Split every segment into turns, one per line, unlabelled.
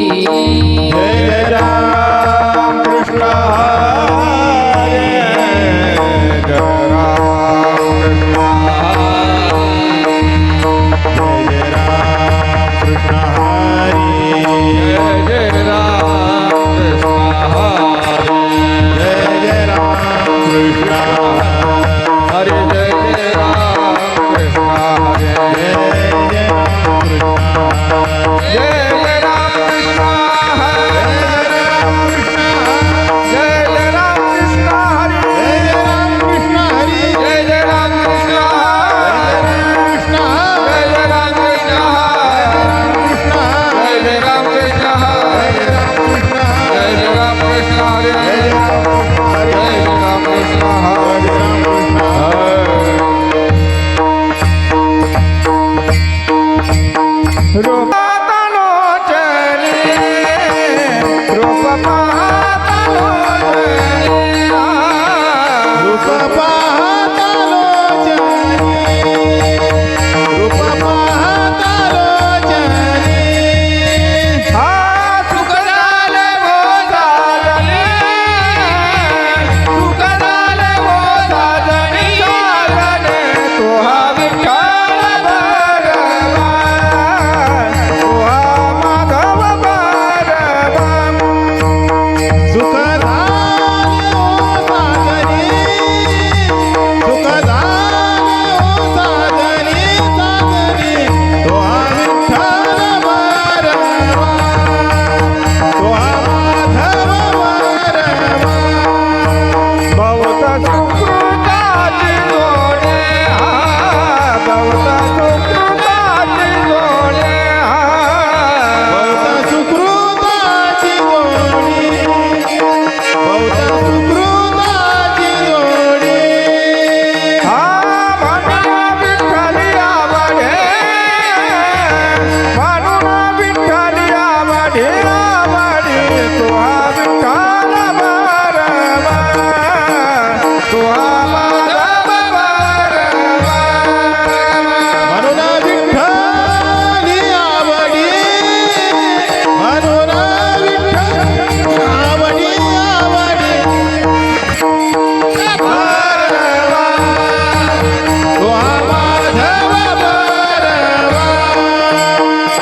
जय राम कृष्ण हरे जय राम कृष्ण जय राम कृष्ण हरे जय राम कृष्ण हरे जय राम कृष्ण हरे जय राम कृष्ण हरे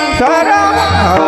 जय राम कृष्ण जय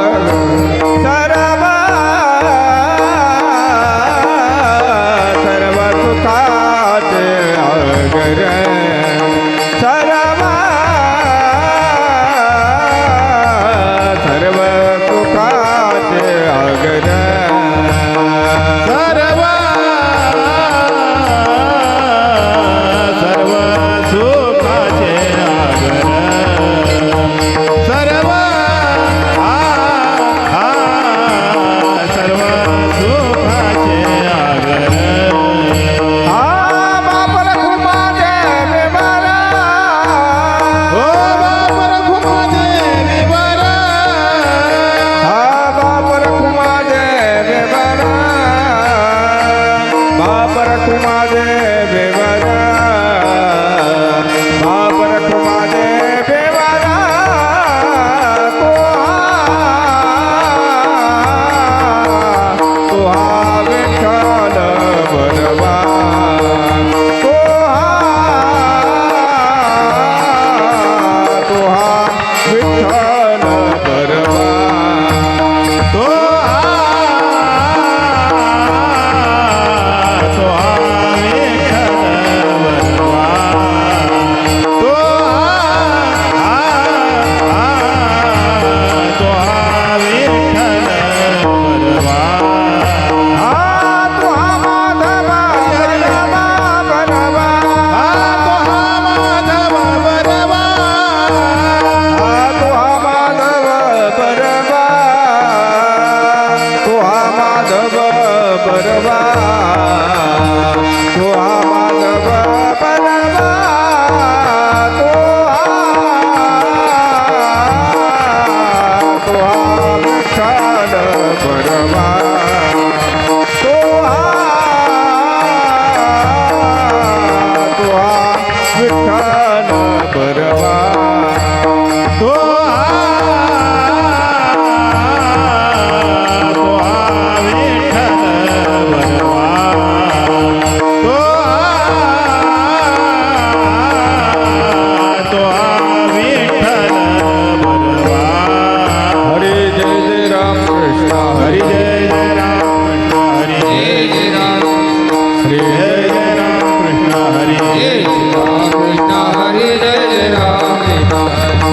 हरी जय जय राम कृष्ण हरी
जय जय राम
हरी जय जय राम कृष्ण हरी
जय राम कृष्ण हरी जय जय राम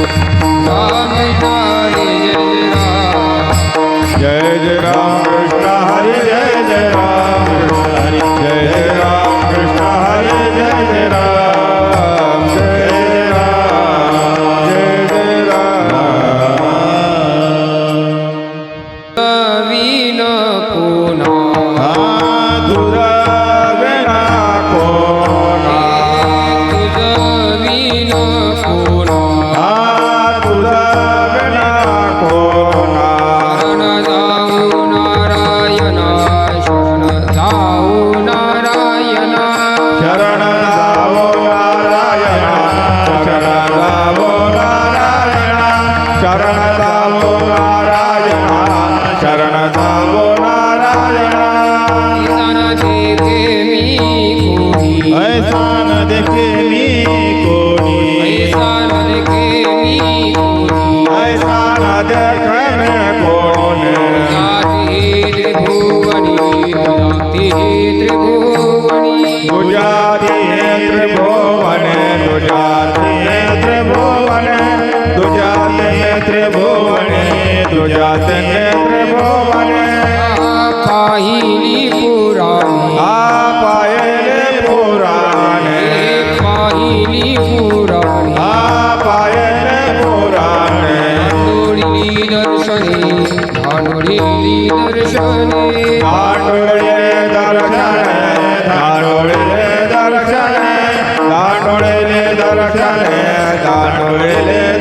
राम कृष्ण हरी जय जय राम
जय जय राम कृष्ण हरी जय जय राम कृष्ण हरी जय जय राम कृष्ण हरी जय जय राम जय जय राम जय जय राम
वीण पुन्हा
तुझा विना कोणा
तुझ वीण पुन्हा
तुझा विना कोणा
शरण जाऊ नारायणा शरण जाऊ नारायणा
शरण जावो नारायणा शरण जावो नारायणा शरण जावो नारायणा शरण जावो नारायणा
ऐसा न देखे मी कोणी
ऐसा न देखे मी कोणी
ऐसा न देखे मी कोणी
ऐसा न देखे कोणी
जाती त्रिभुवनी
तुझ्या त्रिभुवन तुझ्या त्रिभुवन तुझ्या त्रिभुवन
पाहिली पुराणी
पायले पुराणे
पाहिली पुराणी
पायले पुराणे
भांडोळी दर्शने भांडोळी दर्शने
दांडोळे दर्शने दांडोळे दर्शने दांडोळे दर्शने दांडोळे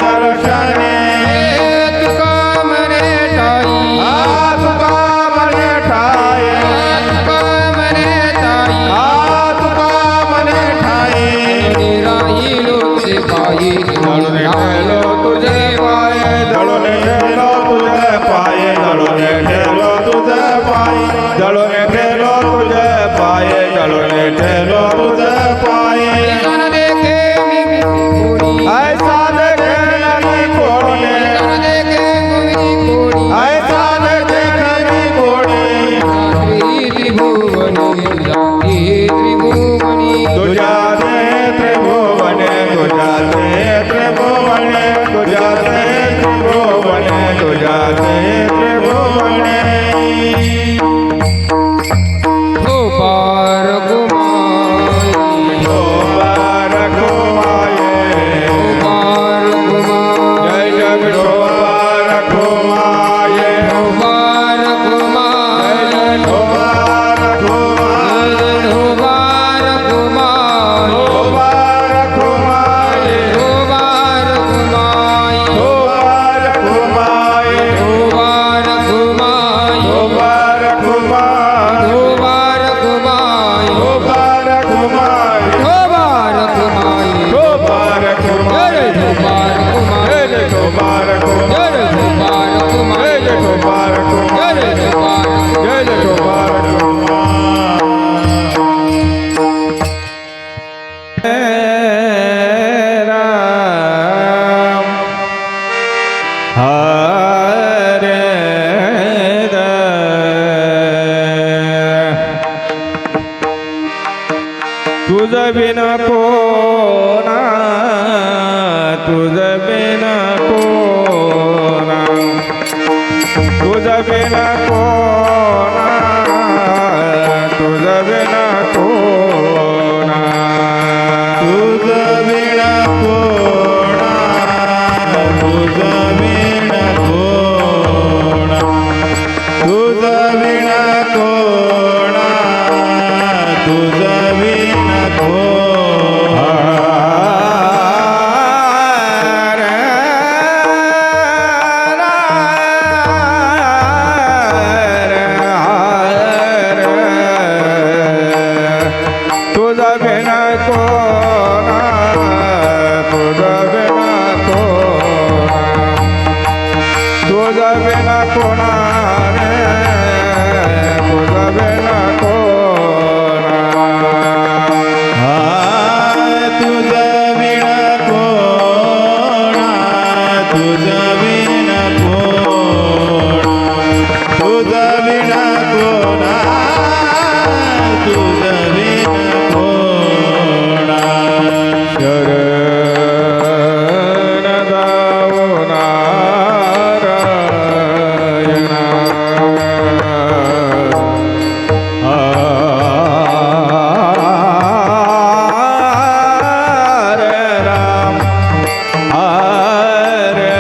दर्शने
तुका मने ठाई
तुका मने ठाई
तुका मने ठाई
तुका मने ठाई
राहिलो तुझे पायी
दळून ठेलो तुझे पाय दळून ठेलो तुझे पाय दळून ठेलो तुझे पाय दळून ठेलो तुझे पाय दळून ठेलो तुझे पाय
ऐसा न देखे मी कोणी
ऐसा देखे नाही कोणी
ऐसा न देखे मी कोणी
ऐसा देखे नाही कोणी
त्रिभुवनी जाती त्रिभुवनी
तुझ्या त्रिभुवन तुझ्या त्रिभुवन तुझ्या त्रिभुवन तुझ्या त्रिभुवन
हो पार कुमारी
शोभार घुमाये
हो पार
जय
कुमारी
जग शोभार घुमाये
हो पार कुमारी
शोभार घुमाये
हो पार कुमारी
शोभार घुमाये
हो पार कुमारी
शोभार घुमाये
हो पार कुमारी
शोभार घुमाये
हो पार कुमारी
शोभार घुमाये
हो पार कुमारी
शोभार घुमाये
जय हो पार कुमारी
जय शोभार घुमाये
जय हो पार कुमारी
जय शोभार घुमाये
जय हो पार
जय शोभार राम हरे तुझ बिन कोणा तुझ बिन कोणा तुझ बिन कोणा तुझ बिन कोणा तुझ बिन कोणा तुझ बिन कोणा तुझ बिन कोणा तुझ बिन कोणा विण कोणा तुझ विण कोणा
शरण जाओ नारायणा
हरे राम हरे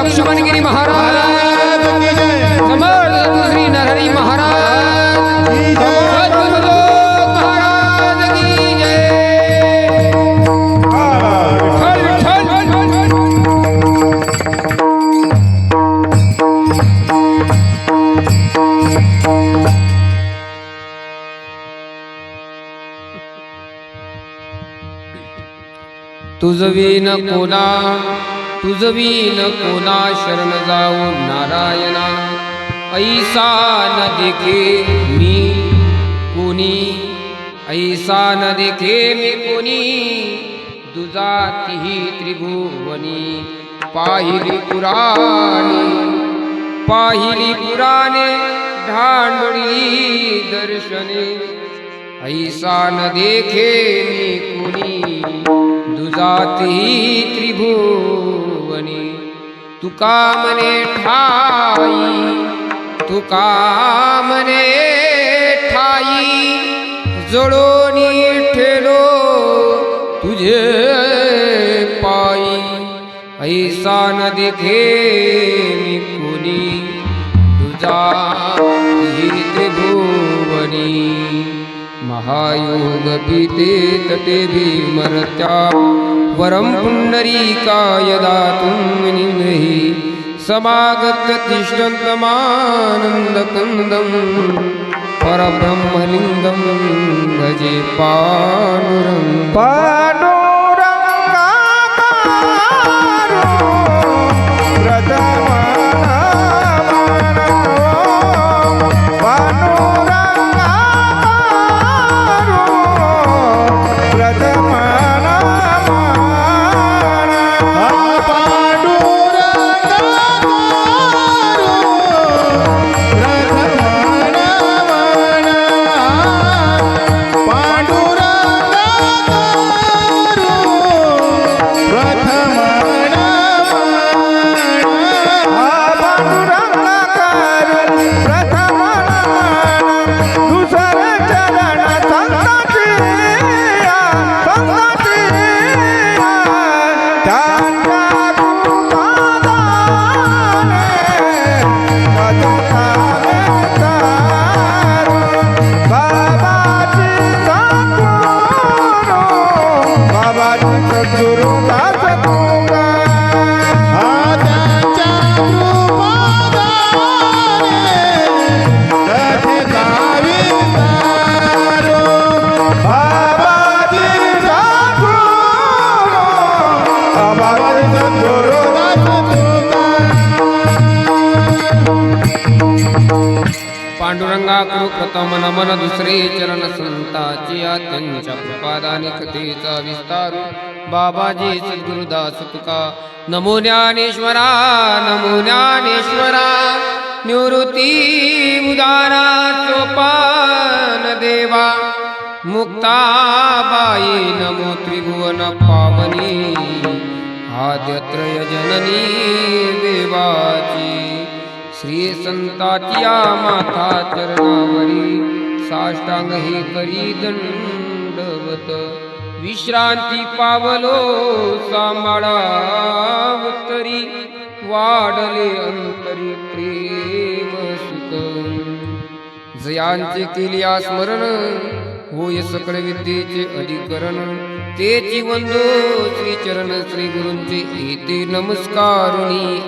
लक्ष्मणगिरी महाराज समर्थ श्री नरहरी महाराज सद्गुरु महाराज की जय. तुझवीन कोणा शरण जाऊ नारायणा. ऐसा न देखे मी कोणी, ऐसा न देखे मी कोणी. दुजातीही त्रिभुवनी पाहिली पुराणे ढांडळी दर्शने. ऐसा न देखे मी कोणी, दुजाती त्रिभुवनी. तुका मने ठाई जळोनी ठेलो तुझे पायी. ऐसा न देखे मी कोणी, दुजाती त्रिभुवनी. महायोग पीते तटे भीमरत्या वरम पुंडरीकाय दातुं निग्रही. समागत्य तिष्ठन्तमानन्दकन्दं परब्रह्मलिङ्गं भजे पाण्डुरङ्गं. पांडुरंगा करू प्रथम नमन दुसरे चरण संताची त्यांच्या कृपादानी कथेचा विस्तार. बाबाजी सद्गुरुदास तुका नमो ज्ञानेश्वरा निवृत्ती उदारा सोपान देवा. मुक्ताबाई नमो त्रिभुवन पावनी आद्यत्रय जननी देवाची. श्री संताच्या माता चरणावरी साष्टांग हे करी दंडवत. विश्रांती पावलो सांभाळावतरी वाढले अंतरी प्रेम सुख. जयांचे केलिया स्मरण होय सकळ विद्येचे अधिकरण. तेची वंदो श्री चरण श्री गुरूंचे येते नमस्कारुणी.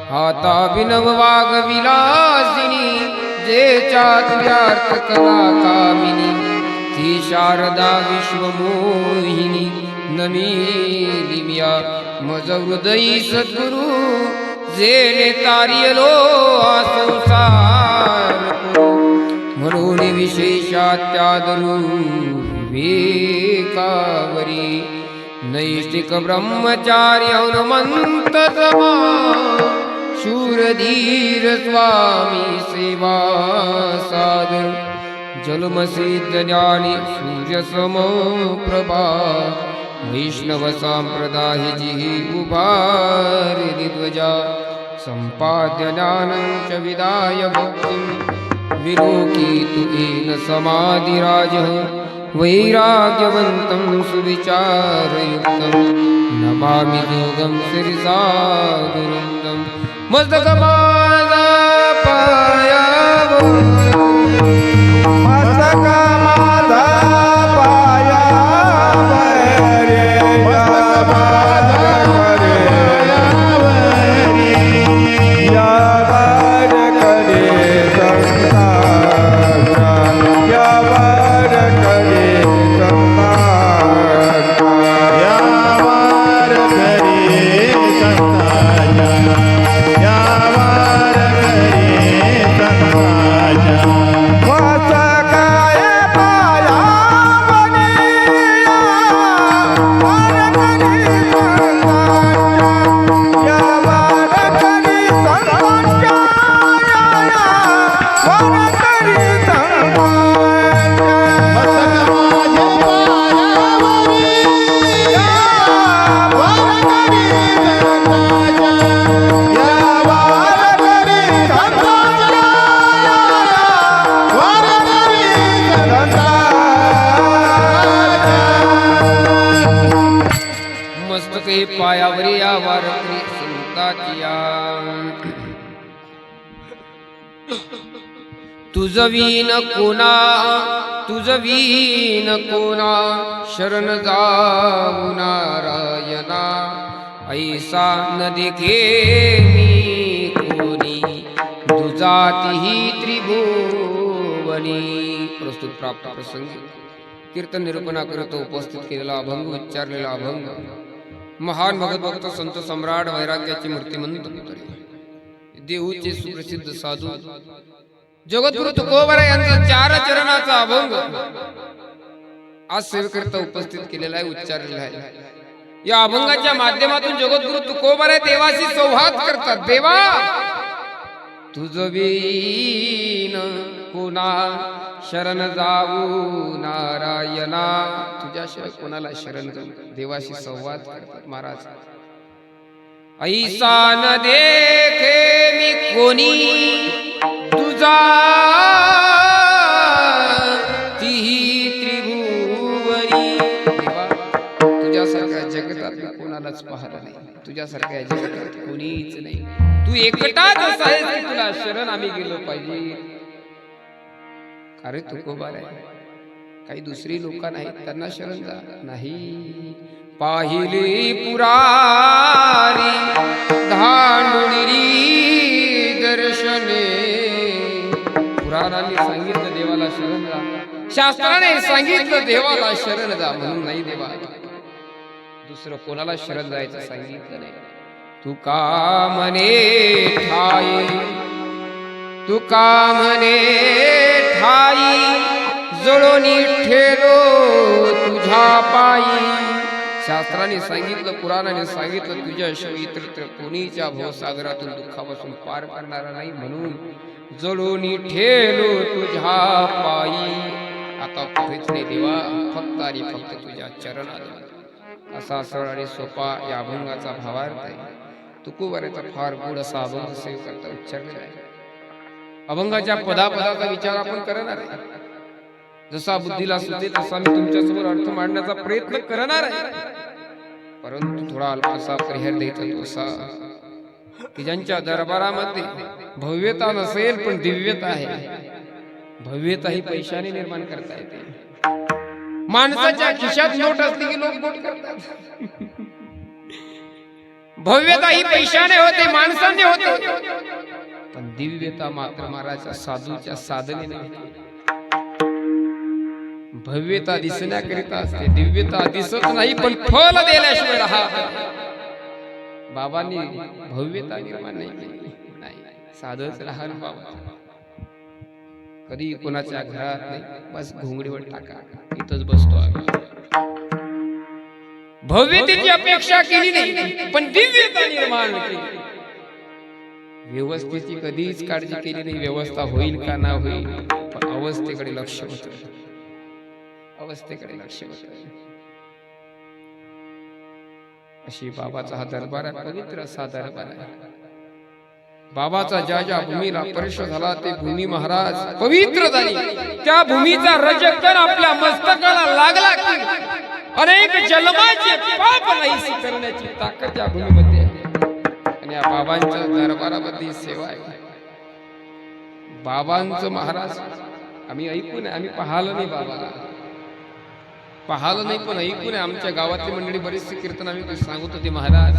आता विनव वाग विलासिनी जे चातुर्यार्थ कला कामिनी. ती शारदा विश्वमोहिनी नमिलिमिया मज हृदयी सद्गुरु. जेने तारियलो हा संसार म्हणून विशेषात्यादरू विवेकावरी. नैष्टिक ब्रह्मचार्य हनुमंत समा शूरधीर स्वामी सेवा सादर. जन्मसिद्ध ज्ञानी सूर्य सम प्रभा. वैष्णव संप्रदाय जी उभारी ध्वजा. संपाद्य ज्ञानं च विदाय भक्तिं विलोकितु येन समाधिराजः. वैराग्यवन्तं सुविचारयुक्तं नमामि जोगं शिरसा गुरुं मस्तक माझा पायावर
मस्तक माझा पायावर रे मस्तक माझा पायावर यावर करे संताचा यावर करे संताचा यावर करे संताचा यावर करे संताचा मस्तकाय पायावरी यावर करे संताचा यावर करे संताचा यावर करे संताचा मस्तक माझे पायावरी यावर करे संताचा यावर करे संताचा यावर करे संताचा
मस्तके पायावरी यावर करी संताचिया तुझ वीन कोणा शरण जाऊ नारायणा ऐसा न देखे मी कोणी दुजातीही त्रिभुवनी. प्रस्तुत प्राप्त प्रसंगी कीर्तन निरूपणा करतो उपस्थित केलेला अभंग उच्चारलेला अभंग महान भगवत संत सम्राट वैराग्याची मूर्तिमंत पुतळे देऊचे सुप्रसिद्ध साधू जगद्गुरु तुकोबरा यांचा 4 चरणाचा अभंग आज सेवेकरिता उपस्थित केलेला आहे, उच्चारलेला आहे. या अभंगाच्या माध्यमातून जगद्गुरु तुकोबरा देवाशी संवाद करतात. देवा तुझ वीन कोणा शरण जाऊ नारायणा, तुझ्याशिवाय कोणाला शरण जाऊ. देवाशी संवाद करतात महाराज. ऐसा न देखे मी कोणी तुझा तिही त्रिभुवनी. देवा तुझ्यासारख्या जगतात मी कोणालाच पाहत नाही, तुझ्यासारख्या जगतात कोणीच नाही. तू एकटाच आहेस की तुला शरण आम्ही गेलो पाहिजे. अरे तुकोबार आहे, काही दुसरी लोक नाहीत त्यांना शरण जा नाही. पाहिली पुरारी धांडुळी दर्शने, पुराणांनी सांगितलं देवाला शरण जा, शास्त्राने सांगितलं देवाला शरण जा, म्हणून नाही देवा दुसरं कोणाला शरण जायचं सांगितलं नाही. तू का म्हणे ठाई, तू का म्हणे ठाई जळोनी ठेलो तुझ्या पायी. शास्त्राने सांगितलं, पुराणाने सांगितलं तुझ्याशिवाय इतरत्र कोणीच्या भवसागरातून दुःखापासून पार करणारा नाही, म्हणून जळोनी ठेलो तुझ्या पायी. आता कुठेच नाही देवा, फक्त आणि फक्त तुझ्या चरणात. असा सरळ आणि सोपा या अभंगाचा भावार्थ आहे. तुकोबाराचा फार गोड असा अभंग सेवेकरता उच्चारलेला आहे. अभंगाच्या पदापदाचा विचार आपण करणार आहे. जसा बुद्धीला सुचेल तसा मी तुमच्यासमोर अर्थ मांडण्याचा प्रयत्न करणार आहे, परंतु थोडा अल्पसा परिहार द्यायचा तो असा की ज्यांच्या दरबारामध्ये भव्यता नसेल पण दिव्यता आहे. भव्यता ही पैशाने निर्माण करता येते. माणसाच्या खिशात नोट असली की लोक बोट करतात. भव्यता ही पैशाने होते, माणसाने होते, पण दिव्यता मात्र महाराजच्या साधूच्या साधनेने होते. भव्यता दिसण्याकरिता असते, दिव्यता दिसत नाही पण फल देण्याशिवाय राहत. बाबांनी भव्यता निर्माण नाही केली, नाही साधच राहण बाबा. कधी कोणाच्या घरात नाही, बस घोंगडीवर टाका, इथंच बसतो आम्ही. भव्यतेची अपेक्षा केली नाही पण दिव्यता निर्माण केली. व्यवस्थेची कधीच काळजी केली नाही, व्यवस्था होईल का ना होईल, पण अवस्थेकडे लक्ष होतं, अवस्थेकडे लक्ष होतं. अशी बाबाचा हा दरबार आहे, पवित्र असा दरबार आहे. बाबाचा ज्या ज्या भूमीला स्पर्श झाला ते भूमी महाराज पवित्र झाली. त्या भूमीचा रजकण आपल्या मस्तकाला लागला की अनेक जन्माचे पाप नाहीसे करण्याची ताकद या भूमीमध्ये आहे. आणि या बाबांच्या दरबारामध्ये सेवा आहे. बाबांचं महाराज आम्ही ऐकून आम्ही पाहिलं नाही, बाबाला पाहिलं नाही, पण ऐकून आमच्या गावातली मंडळी बरीचशी कीर्तन आम्ही सांगत होते. महाराज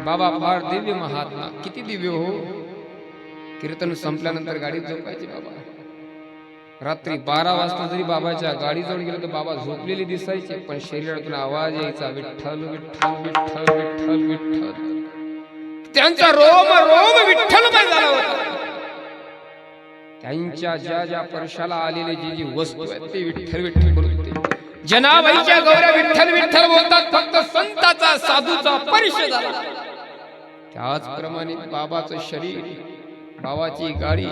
बाबा फार दिव्य महात्मा, किती दिव्य हो. कीर्तन संपल्यानंतर गाडीत झोपायचे बाबा. रात्री 12 वाजता जरी बाबाच्या गाडीजवळ गेलो तर बाबा झोपलेले दिसायचे, पण शरीरातून आवाज यायचा, विठ्ठल विठ्ठल विठ्ठल विठ्ठल विठ्ठल. त्यांचा रोम रोम विठ्ठलमय झाला होता. त्यांच्या ज्या ज्या परशाला आलेले जी जी वस्तू आहेत ते विठ्ठल विठ्ठल बोलत होते. जनाबाईच्या गौऱ्या विठ्ठल विठ्ठल बोलतात. फक्त संताचा साधूचा परिश झाला. त्याचप्रमाणे बाबाचं शरीर, बाबाची गाडी,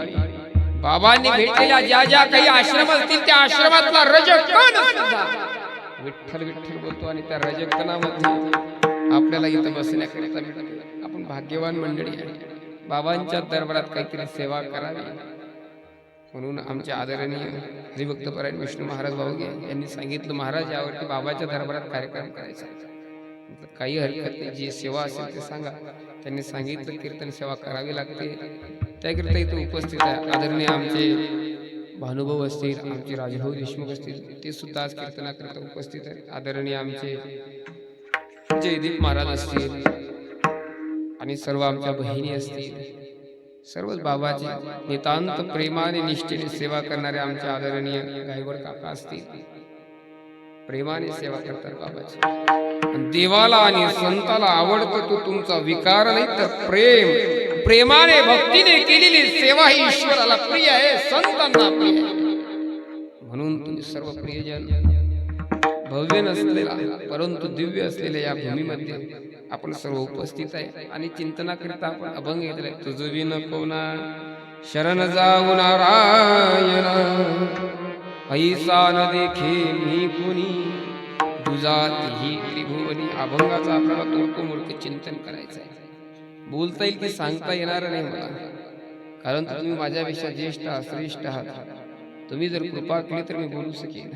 बाबांनी भेटलेल्या ज्या ज्या काही आश्रम असतील त्या आश्रमातला रजकण सुद्धा विठ्ठल विठ्ठल बोलतो. आणि त्या रजकणामध्ये आपल्याला इथं बसण्याकरिता मिळते. आपण भाग्यवान मंडळी आहे. बाबांच्या दरबारात काहीतरी सेवा करावी म्हणून आमचे आदरणीय हरिभक्तपरायण विष्णू महाराज भाऊगे यांनी सांगितलं, महाराज यावरती बाबाच्या दरबारात कार्यक्रम करायचा. काही हरकत नाही, जी सेवा असेल ते सांगा. त्यांनी सांगितलं कीर्तन सेवा करावी लागते. त्याकरिता इथं उपस्थित आहे आदरणीय आमचे भानुभाऊ असतील, आमचे राजभाऊ देशमुख असतील, ते सुद्धा आज कीर्तनाकरिता उपस्थित आहेत. आदरणीय आमचे जयदीप महाराज असतील आणि सर्व आमच्या बहिणी असतील. सर्वच बाबाची नितांत प्रेमाने निष्ठेने सेवा करणारे आमचे आदरणीय गायवड काका असतील. प्रेमाने सेवा करतात बाबाची. देवाला आणि संताला आवडतं तो तुमचा विकार नाही तर प्रेम. प्रेमाने भक्तीने केलेली सेवा ही ईश्वराला प्रिय आहे, संतांना प्रिय आहे. म्हणून तुम्ही सर्व प्रियजन भव्य नसलेला परंतु दिव्य असलेल्या या भूमीमध्ये आपण सर्व उपस्थित आहे. आणि चिंतनाकरिता आपण अभंग घेतलाय. तुझ विन कोणा शरण जाऊ नारायण, ऐसा न देखे मी कुणी, दुजाती त्रिभुवनी. अभंगाचा आपल्याला तोडकं मोडकं चिंतन करायचं आहे. बोलता येईल की सांगता येणार नाही मला, कारण तुम्ही माझ्यापेक्षा ज्येष्ठ आहात, श्रेष्ठ आहात. तुम्ही जर कृपा केली तर मी बोलू शकेन,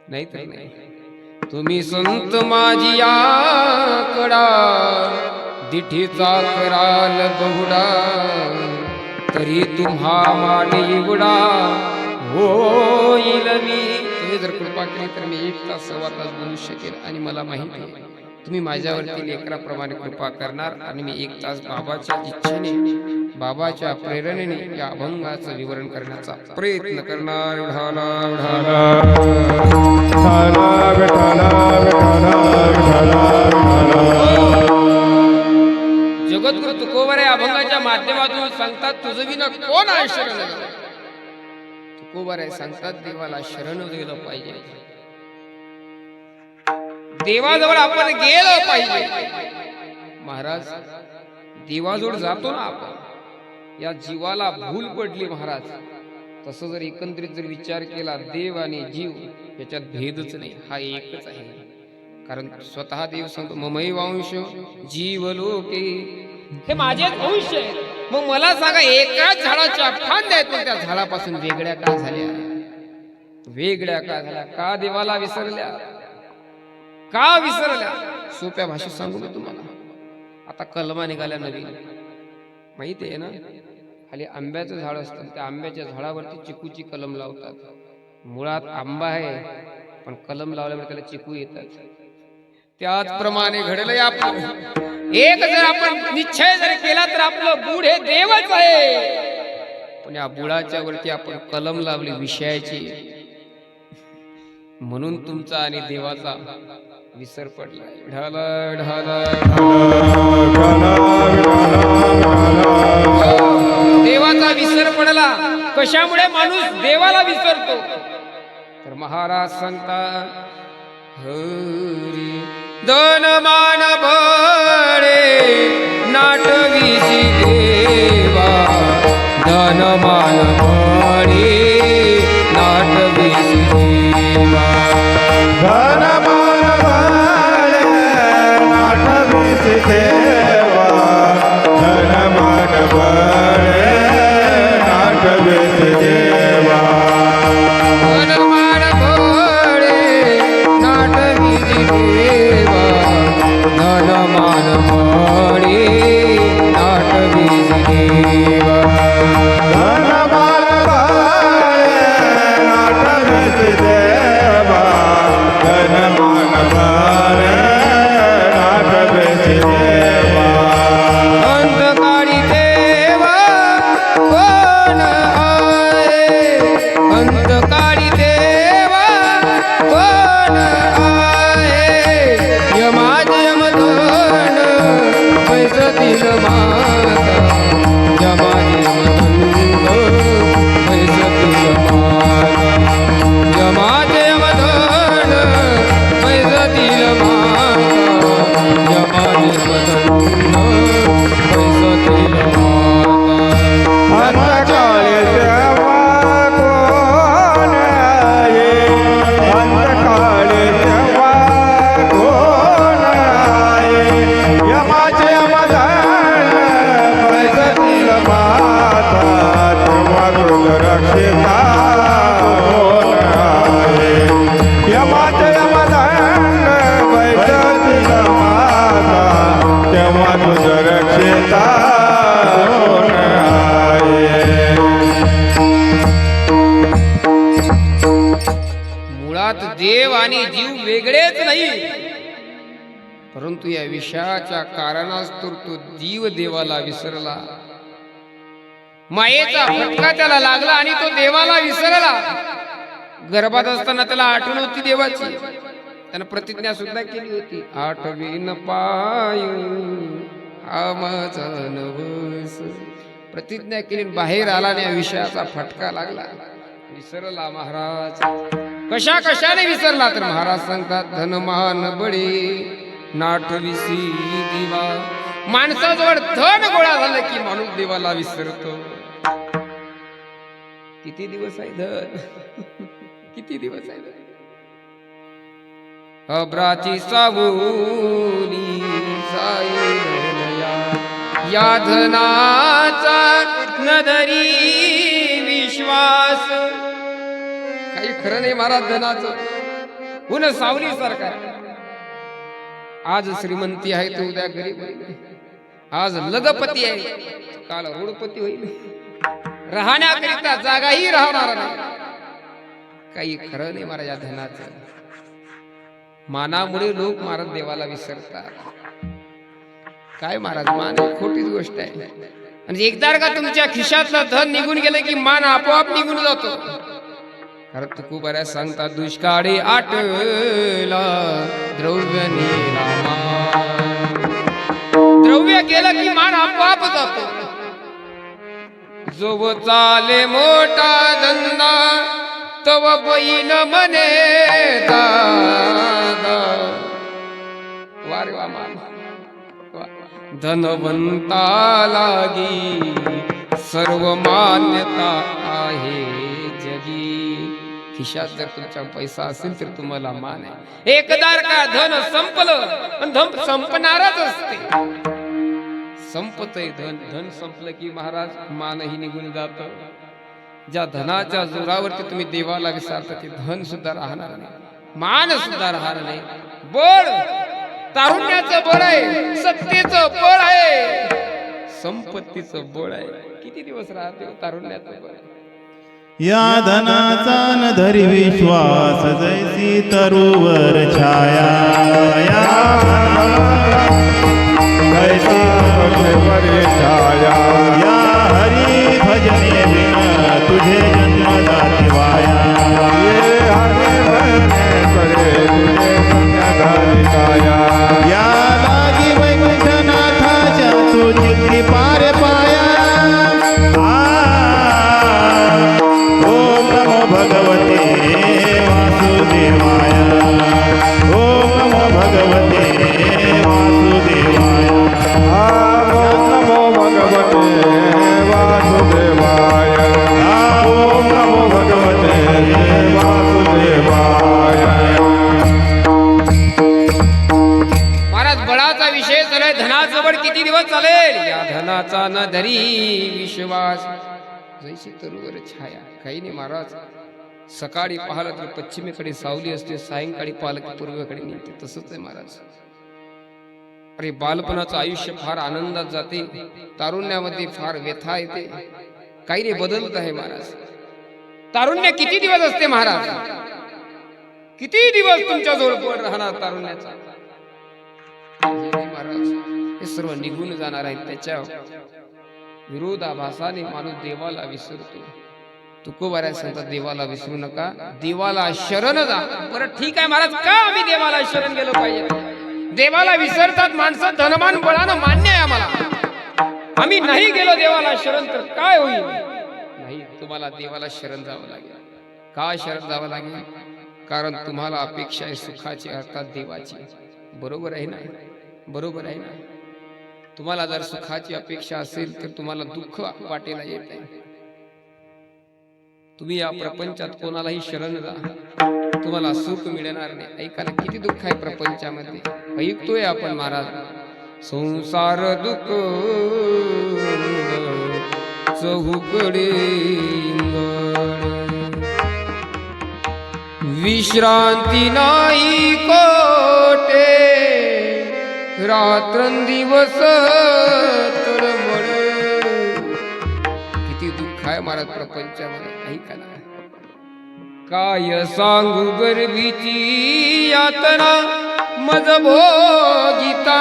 नाही तर नाही. तुम्ही संत माझी आकडा, दिठीचा कराल बहुडा, तरी तुम्हा माने एवढा होईल मी. तुम्ही जर कृपा केली तर मी 1 तास 1.25 तास बोलू शकेल. आणि मला माहिती आहे तुम्ही माझ्यावरती लेकराप्रमाणे कृपा करणार. आणि मी 1 तास बाबाच्या इच्छेने, बाबाच्या प्रेरणेने या अभंगाचं विवरण करण्याचा प्रयत्न करणार. जगद्गुरु तुकोबराय अभंगाच्या माध्यमातून सांगतात, तुझं विना कोण आहे शरण. तुकोबराय सांगतात, देवाला शरण गेलं पाहिजे, देवाजवळ आपण गेलो पाहिजे. महाराज देवाजवळ जातो ना आपण, या जीवाला भूल पडली महाराज. तसं जर एकंदरीत जर विचार केला, देव आणि जीव याच्यात भेदच नाही, हा एकच आहे. कारण स्वतः देव सांगतो, ममैवांश जीव लोके, हे माझेच अंश आहे. मग मला सांगा, एकाच झाडाच्या फांद्या आहेत, पण त्या झाडापासून वेगळ्या का झाल्या? वेगळ्या का झाल्या? का देवाला विसरल्या? का विसरल्या? सोप्या भाषेत सांगू मी तुम्हाला. आता कलमा निघाल्या नवीन, माहिती आहे ना. खाली आंब्याचं झाड असतं, त्या आंब्याच्या झाडावरती चिकूची कलम लावतात. मुळात आंबा आहे, पण कलम लावल्यावर त्याला चिकू येतात. त्याचप्रमाणे घडलं आपण. एक जर आपण निश्चय जर केला तर आपलं बुड हे देवच आहे, पण या बुडाच्या वरती आपण कलम लावली विषयाची, म्हणून तुमचा आणि देवाचा विसर पडला. ढाला ढाला देवाचा विसर पडला. कशामुळे माणूस देवाला विसरतो? तर महाराज सांगतात, हरी धन मान बळे नाटविसी देवा, धन मान बळे नाटविसी देवा,
धन मान बळे नाटविसी देवा, धन मान बळे नाटविसी देवा,
धन मान बळे आणि जीव वेगळेच नाही, परंतु या विषयाच्या कारणास्तव तो जीव देवाला विसरला. मायेचा फटका त्याला लागला आणि तो देवाला विसरला. गर्भात असताना त्याला आठवण होती देवाची, त्यानं प्रतिज्ञा सुद्धा केली होती, आठवीन पाय हा माझा नवस. प्रतिज्ञा केली, बाहेर आला आणि या विषयाचा फटका लागला, विसरला महाराज. कशा कशाने विसरला तर महाराज सांगतात, धनमान बळी नाठविसी देवा. माणसाजवळ धन गोळा झालं की माणूस देवाला विसरतो. किती दिवस आहे धन, किती दिवस आहे धन. अब्राची सावली या धनाचा नदरी विश्वास. काही खरं नाही महाराज धनाचं, पुन्हा सावली सारखा. आज श्रीमंती आहे तो उद्या गरीब होईल, आज लगपती आहे काल रोडपती होईल, राहण्याकरिता जागाही राहणार नाही. काही खरं नाही महाराज या धनाचं. मानामुळे लोक महाराज देवाला विसरतात. काय महाराज, मान खोटीच गोष्ट आहे. म्हणजे एकदा का तुमच्या खिशातलं धन निघून गेलं की मान आपोआप निघून जातो. कारण तुकोबाऱ्या सांगतात, दुष्काळी आटला द्रव्य नेला मान. द्रव्य गेलं की मान आपोआप जातो. जो चाले मोठा धंदा तव बैल म्हणे दादा. वारे वा मान, धनवंता लागी सर्व मान्यता आहे जगी. खिशात जर तुमचा पैसा असेल तर तुम्हाला मान आहे. एकदार का धन संपलं, धन संपणारच असते. संपतय धन, धन संपलं की महाराज मानही निघून जात. ज्या धनाच्या जोरावरती तुम्ही देवाला विसरता ते धन सुद्धा राहणार नाही, मान सुद्धा राहणार नाही. बळ तारुण्याचं बळ आहे, सत्तेचं बळ आहे, संपत्तीचं बळ आहे. किती दिवस राहते तारुण्याचं बळ.
या धनाचा न धरी विश्वास जैसी तरुवर छाया. या
जैसी तरुवर छाया.
या हरी भजने बिन तुझे जन्म जाती वाया.
ये हरी भजने करे तुझे जन्म जाती वाया.
या लागी वैकुंठनाथाच्या तू चित्ती पार पाया. भगवते वासुदेवाय. ओम नमो भगवते वासुदेवाय.
नमो भगवते वासुदेवाय.
ओम नमो भगवते
वासुदेवाय.
महाराज बळाचा विषय चालेल, धनाचं बळ किती दिवस चालेल. या धनाचा न धरी विश्वास जैसी तरुवर छाया. काही नाही महाराज, सकाळी पाहिलं तर पश्चिमेकडे सावली असते, सायंकाळी पाहिलं की पूर्वेकडे निघते. तसंच आहे महाराज. अरे बालपणाचं आयुष्य फार आनंदात जाते, तारुण्यामध्ये फार व्यथा येते. काही नाही बदलत आहे महाराज. तारुण्य किती दिवस असते महाराज, किती दिवस तुमच्या जवळ राहणार तारुण्याचा महाराज. हे सर्व निघून जाणार आहे. त्याच्या विरोधाभासाने माणूस देवाला विसरतो. तुकोबाऱ्या सांगतात, देवाला विसरू नका, देवाला शरण जा. बरं ठीक आहे महाराज, का आम्ही देवाला शरण गेलो पाहिजे. देवाला विसरतात माणसं धनमान बळानं, मान्य आहे आम्हाला. आम्ही नाही गेलो देवाला शरण तर काय होईल. नाही, तुम्हाला देवाला शरण जावं लागेल. का शरण जावं लागेल, कारण तुम्हाला अपेक्षा आहे सुखाची, अर्थात देवाची. बरोबर आहे ना, बरोबर आहे ना. तुम्हाला जर सुखाची अपेक्षा असेल तर तुम्हाला दुःख वाटेला येत आहे. तुम्ही या प्रपंचात कोणालाही शरण जा, तुम्हाला सुख मिळणार नाही. ऐकायला किती दुःख आहे प्रपंचामध्ये. ऐकतोय आपण महाराज, संसार दुःख चहूकडे विश्रांती नाही कोटे, रात्रंदिवस तळमळ. किती दुःख आहे महाराज प्रपंचामध्ये. ऐका ना, काय सांगू गर्भीची यातना मज भोगिता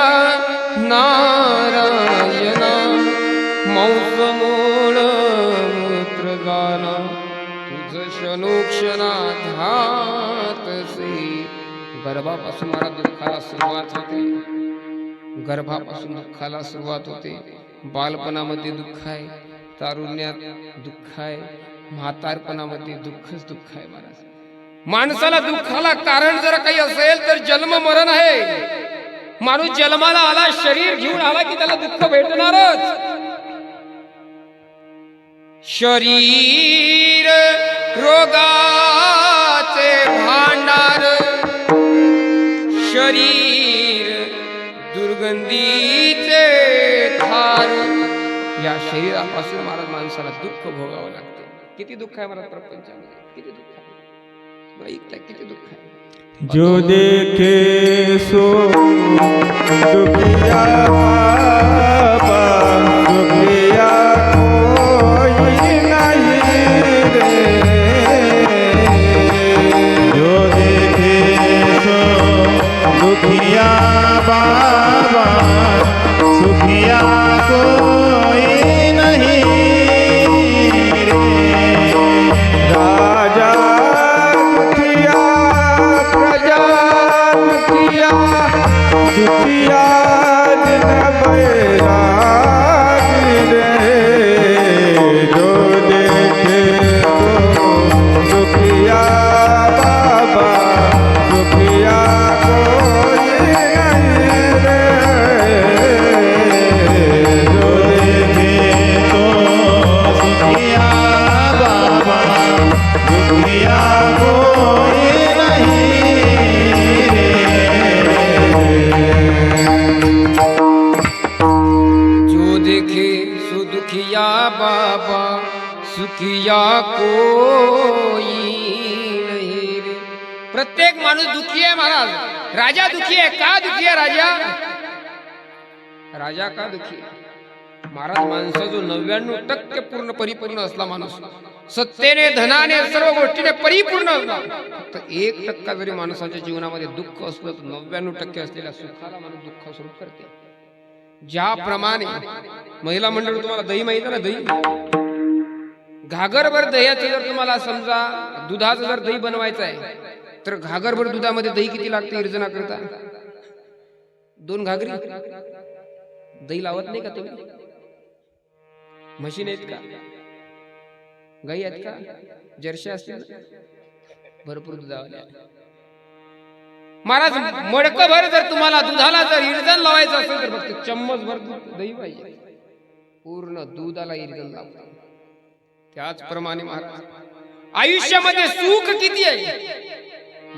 नारायणा मांस मोळ मूत्र गाना तुझ क्षणोक्षणा घातसे. गर्भापासून मला दुःखाला सुरुवात होते, गर्भापासून दुःखाला सुरुवात होते. बालपणामध्ये दुःख आहे, तारुण्यात दुःख आहे, म्हातारपणामध्ये दुःखच दुःख आहे. महाराज माणसाला दुःखाला कारण जर काही असेल तर जन्म मरण आहे. माणूस जन्माला आला, शरीर घेऊन आला की त्याला दुःख भेटणारच. शरीर रोगाचे भांडार, शरीर दुर्गंधीचे थार. या शरीरापासून महाराज माणसाला दुःख भोगावं लागतं. किती दुःख आहे महाराज प्रपंचामध्ये, किती दुःख आहे. किती दुःख आहे.
जो देखे सो दुखिया बाबा, दुखिया कोई नहीं रे.
जो देखे सो दुखिया बाबा, सुखिया कोई नहीं रे.
राजा दुखिया प्रजा दुखिया, दुखिया दिन बैराग रे. जो देखे तो दुखिया बाबा, दुखिया कोई नहीं रे.
जो देखे तो सुखिया बाबा, दुखिया कोई नहीं रे.
जो देखे सो दुखिया बाबा, सुखिया कोई नहीं रे. प्रत्येक माणूस दुखी आहे महाराज. राजा दुखी आहे. का दुखी आहे राजा? राजा का दुखी आहे? महाराज माणसा जो 99% पूर्ण परिपूर्ण असला माणूस, सत्तेने धनाने सर्व गोष्टीने परिपूर्ण असला, फक्त 1% जरी माणसाच्या जीवनामध्ये दुःख असलं तर 99% असलेल्या सुखाला माणूस दुःख स्वरूप करते. ज्याप्रमाणे महिला मंडळ, तुम्हाला दही माहिती आहे ना, दही घागरभर दह्याचं जर तुम्हाला समजा दुधाचं जर दही बनवायचं आहे तर घागरभर दुधामध्ये दही किती लागते इर्जना करता? 2 घागरी दही लावत नाही का तुम्ही? म्हशी आहेत का? गाई आहेत का? जर्शी असतील भरपूर दुधावाल्या. महाराज मडकभर जर तुम्हाला दुधाला जर इर्जन लावायचं असेल तर फक्त चम्मच भर दही पाहिजे. पूर्ण दुधाला इर्जन लावतात. त्याचप्रमाणे महाराज आयुष्यामध्ये सुख किती आहे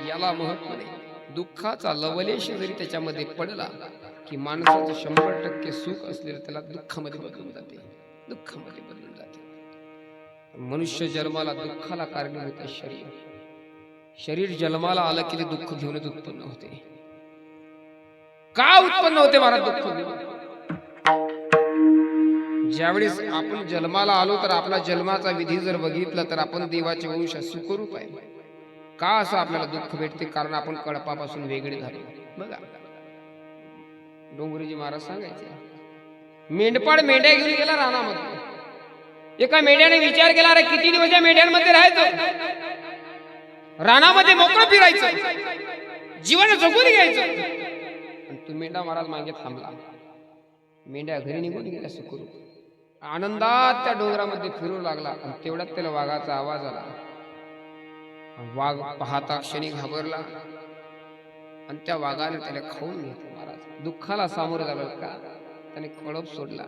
याला महत्व नाही. दुःखाचा लवलेश जरी त्याच्यामध्ये पडला की माणसाचं 100% सुख असलेलं त्याला दुःखामध्ये बदलून जाते, दुःखामध्ये बदलून जाते. मनुष्य जन्माला दुःखाला कारणीभूत आहे शरीर. शरीर जन्माला आलं की ते दुःख घेऊनच उत्पन्न होते. का उत्पन्न होते महाराज दुःख घेऊन? ज्यावेळेस आपण जन्माला आलो तर आपला जन्माचा विधी जर बघितला तर आपण देवाचे वंश सुखरूप आहे. का असं आपल्याला दुःख भेटते? कारण आपण कळपापासून वेगळे झालो. बघा डोंगरीजी महाराज सांगायचे, मेंढपाळ मेंढ्या घेऊन गेला रानामध्ये. एका मेंढ्याने विचार केला, अरे किती दिवस या मेंढ्यांमध्ये राहायचं, रानामध्ये मोकळं फिरायचं, जीवन जगून घ्यायचं. तू मेंढा महाराज मागे थांबला. मेंढ्या घरी निघून गेल्या सुखरूप. आनंदात त्या डोंगरामध्ये फिरू लागला. आणि तेवढ्यात त्याला वाघाचा आवाज आला. वाघ पाहता क्षणी घाबरला आणि त्या वाघाने त्याला खाऊन घेतलं. महाराज दुःखाला सामोरं झालं का? त्याने कळप सोडला.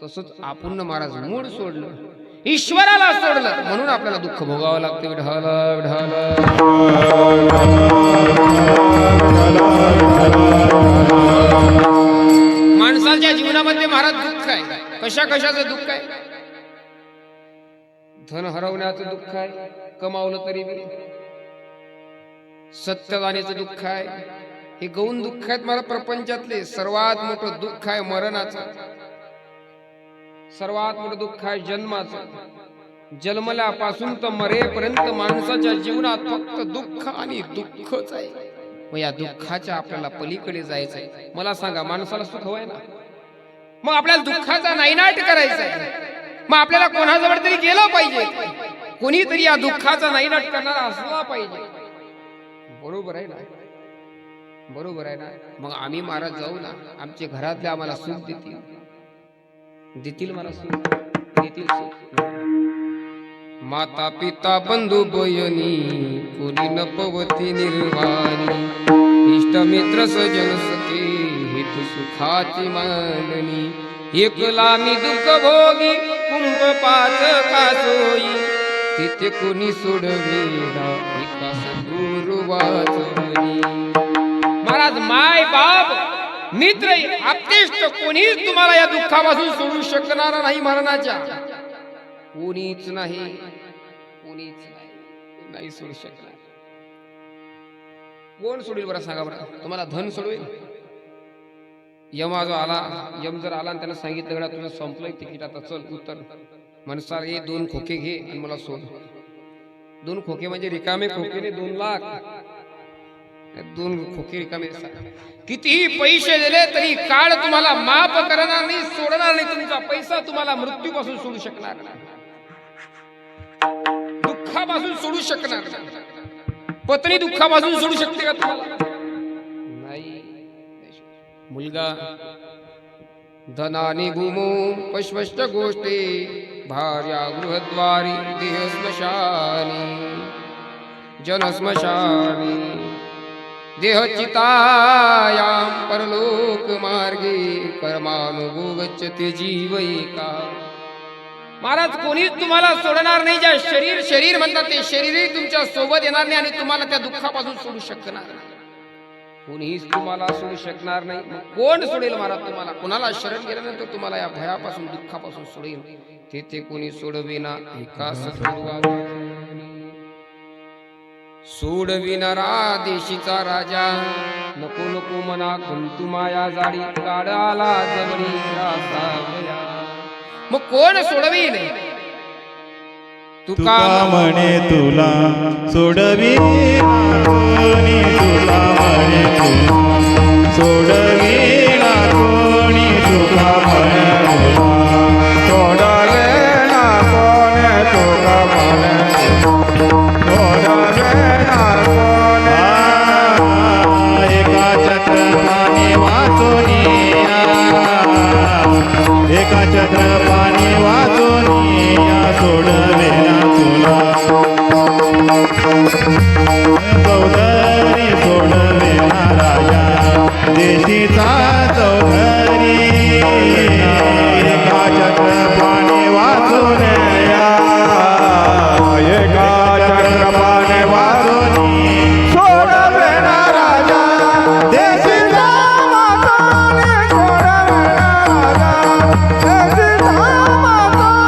तसंच आपण महाराज मूड सोडलं, ईश्वराला सोडलं, म्हणून आपल्याला दुःख भोगावं लागतं. विढाल माणसाच्या जीवनामध्ये महाराज दुःख आहे. कशा कशाचं दुःख आहे? धन हरवण्याचं दुःख आहे, कमावलं तरी बी. सत्य जाण्याचं दुःख आहे. हे गौण दुःख आहेत मला प्रपंचातले. सर्वात मोठं दुःख आहे मरणाचं. सर्वात मोठं दुःख आहे जन्माचं. जन्मल्यापासून तर मरेपर्यंत माणसाच्या जीवनात फक्त दुःख आणि दुःखच आहे. मग या दुःखाच्या आपल्याला पलीकडे जायचंय. मला सांगा, माणसाला सुख हवंय ना? मग आपल्याला दुःखाचा नायनाट करायचा आहे. मग आपल्याला कोणाजवळ तरी गेलं पाहिजे, कोणीतरी या दुःखाचा नायनाट करणारा असला पाहिजे. बरोबर आहे ना? बरोबर आहे ना? मग आम्ही महाराज जाऊ ना, आमचे घरातले आम्हाला सुख देतील मला सुख देतील सुख. माता पिता बंधू बयनी कोणी न पवती निर्वाणी, इष्ट मित्र सजन सखे हित सुखाची मांडणी. एकला मी दुःख भोगी कुंभ पाच कासोई, तिथे कोणी सोडवेला एका सद्गुरु वाचवणी. महाराज, माय बाप मित्र आप्तेष्ट कोणीच तुम्हाला या दुःखापासून सोडू शकणार नाही. मरणाच्या कोणीच नाही, कोणीच नाही सोडू शकणार. कोण सोडेल बरं सांगा बरं? तुम्हाला धन सोडवेल? यमा जो आला, यम जर आला आणि त्यानं सांगितलं गड्या तुझं संपलंय तिकीट, आता चल उतर, म्हणसाल हे 2 खोके घे आणि मला सोड. 2 खोके म्हणजे रिकामे खोके, 2 लाख. 2 खोके रिकामे. कितीही पैसे दिले तरी काळ तुम्हाला माफ करणार नाही, सोडणार नाही. तुमचा पैसा तुम्हाला मृत्यूपासून सोडू शकणार नाही, दुःखापासून सोडू शकणार नाही. पत्नी दुःखापासून सोडू शकते का तुम्हाला? नाही. मुलगा धनानी भूमो पश्वष्ट गोष्टी, भार्या गृहद्वारी देह स्मशानी, जन स्मशानी देह चितायां परलोक मार्गे, कर्मानुभोगच्यते जीवैका. महाराज, कोणीच तुम्हाला सोडणार नाही. ज्या शरीर म्हणतात ते शरीरही तुमच्या सोबत येणार नाही आणि तुम्हाला त्या दुःखापासून सोडू शकणार नाही. कोणीच तुम्हाला सोडू शकणार नाही. कोण सोडेल महाराज तुम्हाला? कोणाला शरण गेल्यानंतर तुम्हाला या भयापासून दुःखापासून सोडेल? तेथे कोणी सोडविना एका सद्गुरू. सोडविणारा देशीचा राजा, नको नको मना कुंतु माया जाडी, काढाला जवळी रासावया. मग कोण सोडवील?
तुका म्हणे तुला सोडवी कोणी, तुका म्हणे तुला सोडवी कोणी, तुका म्हणे तुला
सोडवे ना कोणे, तुका म्हणे सोडवे ना कोणे.
एका छत्रपाणी वाचोनिया, एका छत्रपाणी वाचोनिया, सोडवे ना तुला चौधरी, सोडवे ना राजा देशीचा चौधरी. एका छत्रपाणी वाचोनिया,
एका चक्रपाने
वाचोनी,
सोडवे ना राजा देशीचा माताने, सोडवे ना राजा देशीचा माताने.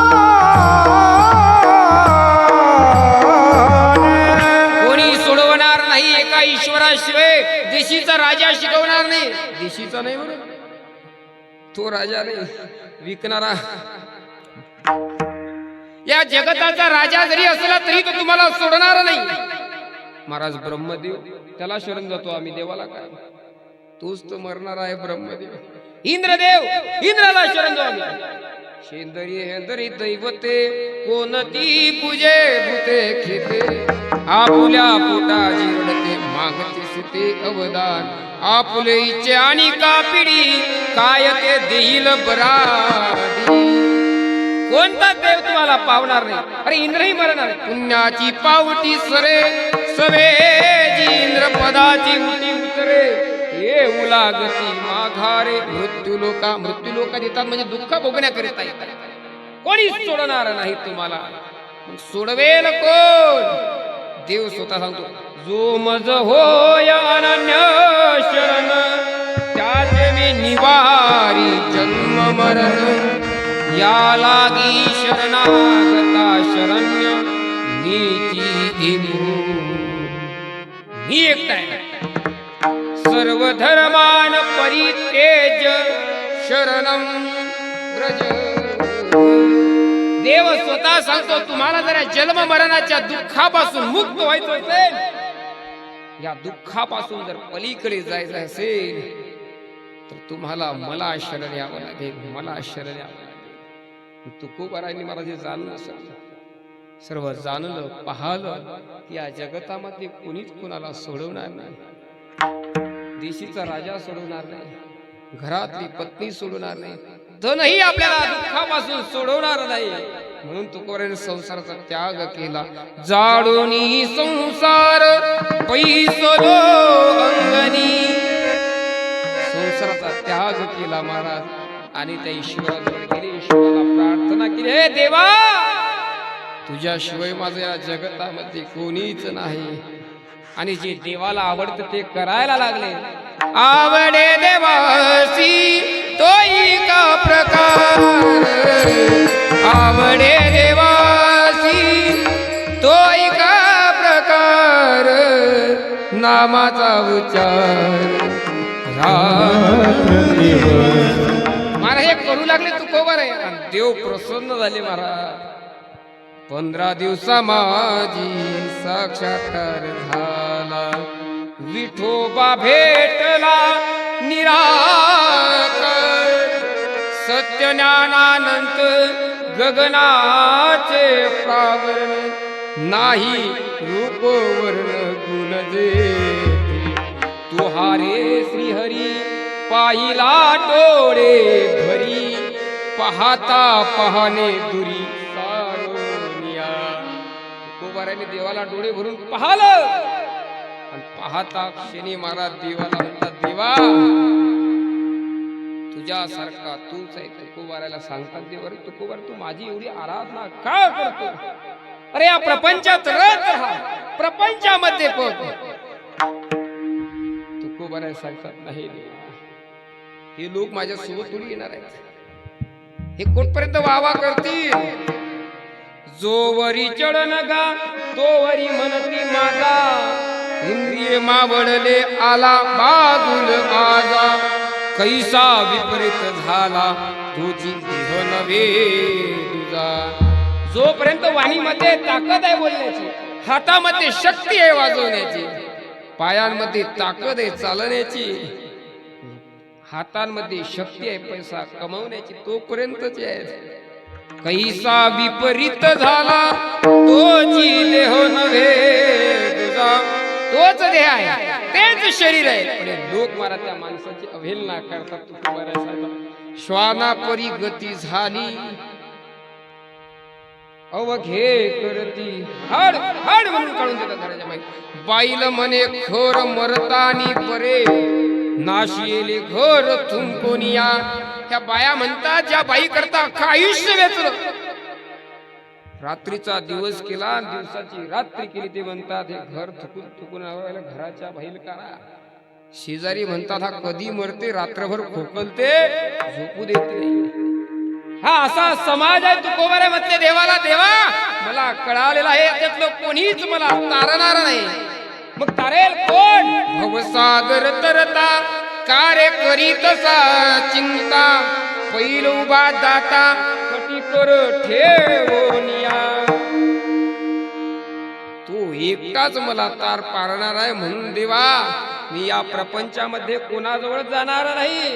कोणी सोडवणार नाही. एका ईश्वराशिवाय देशीचा राजा शिकवणार नाही. देशीचा नाही बरं, तो राजा नाही, विकणारा. या जगताचा राजा जरी असला तरी तो तुम्हाला सोडणार नाही. महाराज ब्रह्मदेव, त्याला शरण जातो आम्ही, देवाला काय? तोच तो मरणार आहे ब्रह्मदेव. इंद्रदेव, इंद्राला शरण जाऊ आम्ही. शेंदरी हेंदरी दैवते कोणती पूजे भूते खेते, आपुल्या पोटा जिरडते मागते सीते अवदान, आपुले इच्छे आणि कापिडी काय ते देईल बराडी. कोणता देव तुम्हाला पावणार नाही? अरे इंद्रही मरणार. पुण्याची पावटी सरे सवे जी इंद्र पदाची मुठी उतरे, येऊ लागती माघारे. मृत्यू लोका देतात म्हणजे दुःख भोगण्याकरिता येतात. कोणी सोडणार नाही तुम्हाला. सोडवेल कोण? देव स्वतः सांगतो, जो मज होय अनन्य शरण, त्याचे मी निवारी जन्म मरण. या लागी शरणागता शरण्य, नीती मी एकटा आहे. सर्व धर्मान परित्यज शरणं व्रज. देव स्वतः सांगतो तुम्हाला जर या जन्म मरणाच्या दुःखापासून मुक्त व्हायचं असेल, या दुःखापासून जर पलीकडे जायचं असेल, तर तुम्हाला मला शरण यावं लागेल, मला शरण यावं लागेल. तुकोबारायांनी मला जे जाणून सर्व जाणलं पाहलं की या जगतामध्ये कोणीच कोणाला सोडवणार नाही. देशीचा राजा सोडवणार नाही, घरातली पत्नी सोडवणार नाही, धनही आपल्याला दुःखापासून सोडवणार नाही. म्हणून तुकोबाराने संसाराचा त्याग केला. जाडोनी संसार पैसलो अंगणी, संसाराचा त्याग केला महाराज आणि त्या ईश्वराजवळ गेले, ईश्वराला प्रार्थना केली, हे देवा तुझ्याशिवाय माझं या जगतामध्ये कोणीच नाही. आणि जे देवाला आवडतं ते करायला लागले. आवडे देवासी तोही का प्रकार, आवडे देवासी तोही का प्रकार, नामाचा उच्चार महाराज हे करू लागले तुकोबार आहे. आणि देव प्रसन्न झाले महाराज. 15 दिवसा माझी साक्षात्कार झाला, विठोबा भेटला निराकार, सत्य ज्ञानानंत गगनाचे प्रावरण, नाही रूप वर्ण गुण जेथे, तुहारे श्रीहरी पाहिला डोळे भरी, पाहता पाहणे दुरी सारोनिया. तुकोबाराने देवाला डोळे भरून पाहिलं आणि पाहता क्षणी महाराज देवाला म्हणतात, देवा तुझ्यासारखा तूच आहे. तुकोबाराला सांगतात, देवा रे तुकोबार तू माझी एवढी आराधना का करतो? अरे या प्रपंचात रत राहा, प्रपंचामध्ये पोहोच. तुकोबाराला सांगतात, नाही देवा हे लोक माझ्या सोबत थोडी येणार आहेत, हे कोटपर्यंत वावा करतील. जोवरी चढन गा तोवरी म्हणती माझा, इंद्रिय मावळले आला बाजूल आजा, कैसा विपरीत झाला तुझी देह नव्हे तुझा. जोपर्यंत वाणीमध्ये ताकद आहे बोलण्याची, हातामध्ये शक्ती आहे वाजवण्याची, पायांमध्ये ताकद आहे चालण्याची, हातांमध्ये शक्ती आहे पैसा कमवण्याची, तोपर्यंतच आहे. कैसा विपरीत झाला तोची देह नव्हे तुझा, तोच देह आहे, तेच शरीर आहे. पण लोक मला त्या माणसाची अवहेलना करतात. तुकोबारासाहेब श्वाना परी गती झाली, अवघे करती हड हड म्हणून काढून देतात घराच्या बाई. बाईल म्हणे खोर मरतानी बरे, नाशिले घर थुंकोनिया. ह्या बाया म्हणतात, ज्या बाई करता अख्खं आयुष्य वेचलं, रात्रीचा दिवस केला आणि दिवसाची रात्री केली, ते म्हणतात हे घर थुकून थुकून घराच्या बाहेर काढा. शेजारी म्हणतात हा कधी मरते, रात्रभर खोकलते, झोपू देत नाही. हा असा समाज आहे. तुकोबारे म्हटले देवाला, देवा मला कळालेला आहे त्यातलं कोणीच मला तारणार नाही. मग तारेल कोण? भवसागर तरता कार्य करीत सा चिंता, पैल उभा दाता कटी कर ठेवोनिया. तो एकटाच मला तार पारणार आहे. म्हणून देवा मी या प्रपंचामध्ये कोणाजवळ जाणार नाही,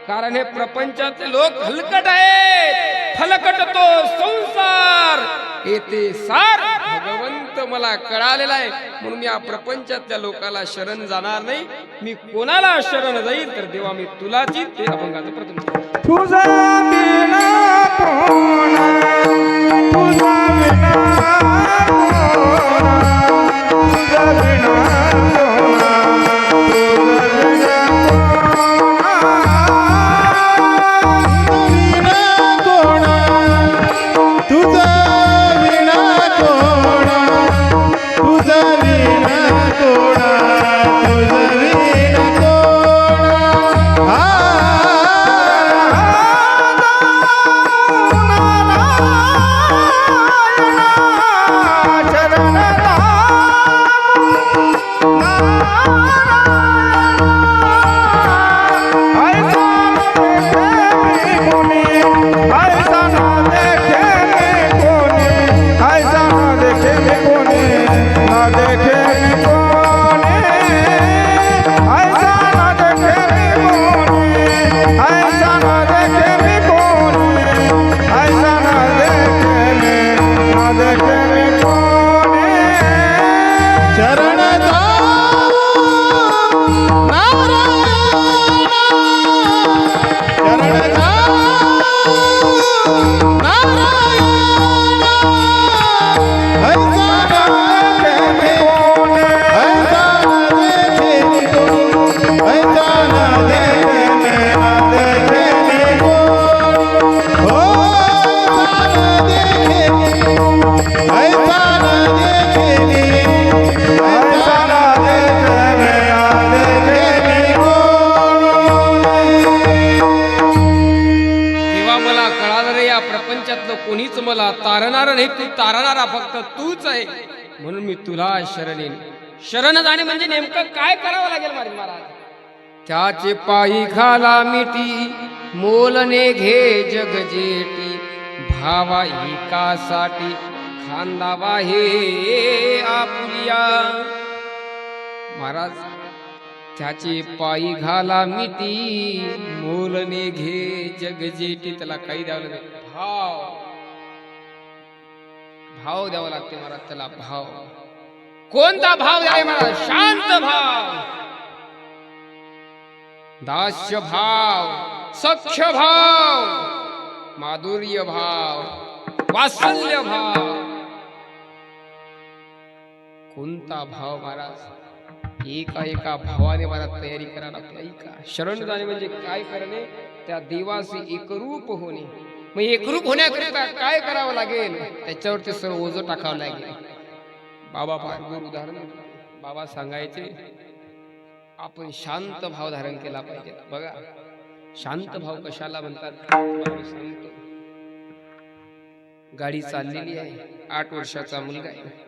कारण हे प्रपंचाचे लोक हलकट आहेत. फलकट तो संसार येते सार, भगवंत मला कळालेला आहे. म्हणून या प्रपंचातल्या लोकाला शरण जाणार नाही. मी कोणाला शरण जाईल तर देवा मी तुलाच. ते अभंगाचं प्रथम
तुझा विना कोण, तुझा विना कोण, तुझा विना
तुझा
मला कळालं रे, या प्रपंचातलं कोणीच मला तारणार नाही, तू तारणारा फक्त तूच आहे. म्हणून मी तुला शरण येईन. शरण जाणे म्हणजे नेमकं काय करावं लागेल माझे महाराज? त्याचे पायी घाला मिठी, मोलने घे जग जेटी, भावा एकासाठी खांदावा हे आपुलिया. महाराज, त्याचे पायी घाला मिठी, मोलने घे जग जेटी. त्याला काही द्यावं नाही, भाव द्यावा लागते महाराज. त्याला भाव. कोणता भाव द्यावे महाराज? शांत भाव, दास्य भाव, सख्य भाव, माधुर्य भाव, वात्सल्य भाव. कोणता भाव महाराज? एका एका भावाने मला तयारी करायला लागते. ऐका, शरण जाणे म्हणजे काय करणे? त्या देवाशी एकरूप होणे. मग एकरूप होण्याकरिता काय करावं लागेल? त्याच्यावरती सर्व ओझं टाकावं लागेल. बाबा फार उदाहरण बाबा सांगायचे, आपण शांत भाव धारण केला पाहिजे. बघा, शांत भाव कशाला म्हणतात? सांगतो. गाडी चाललेली आहे, 8 वर्षाचा मुलगा आहे.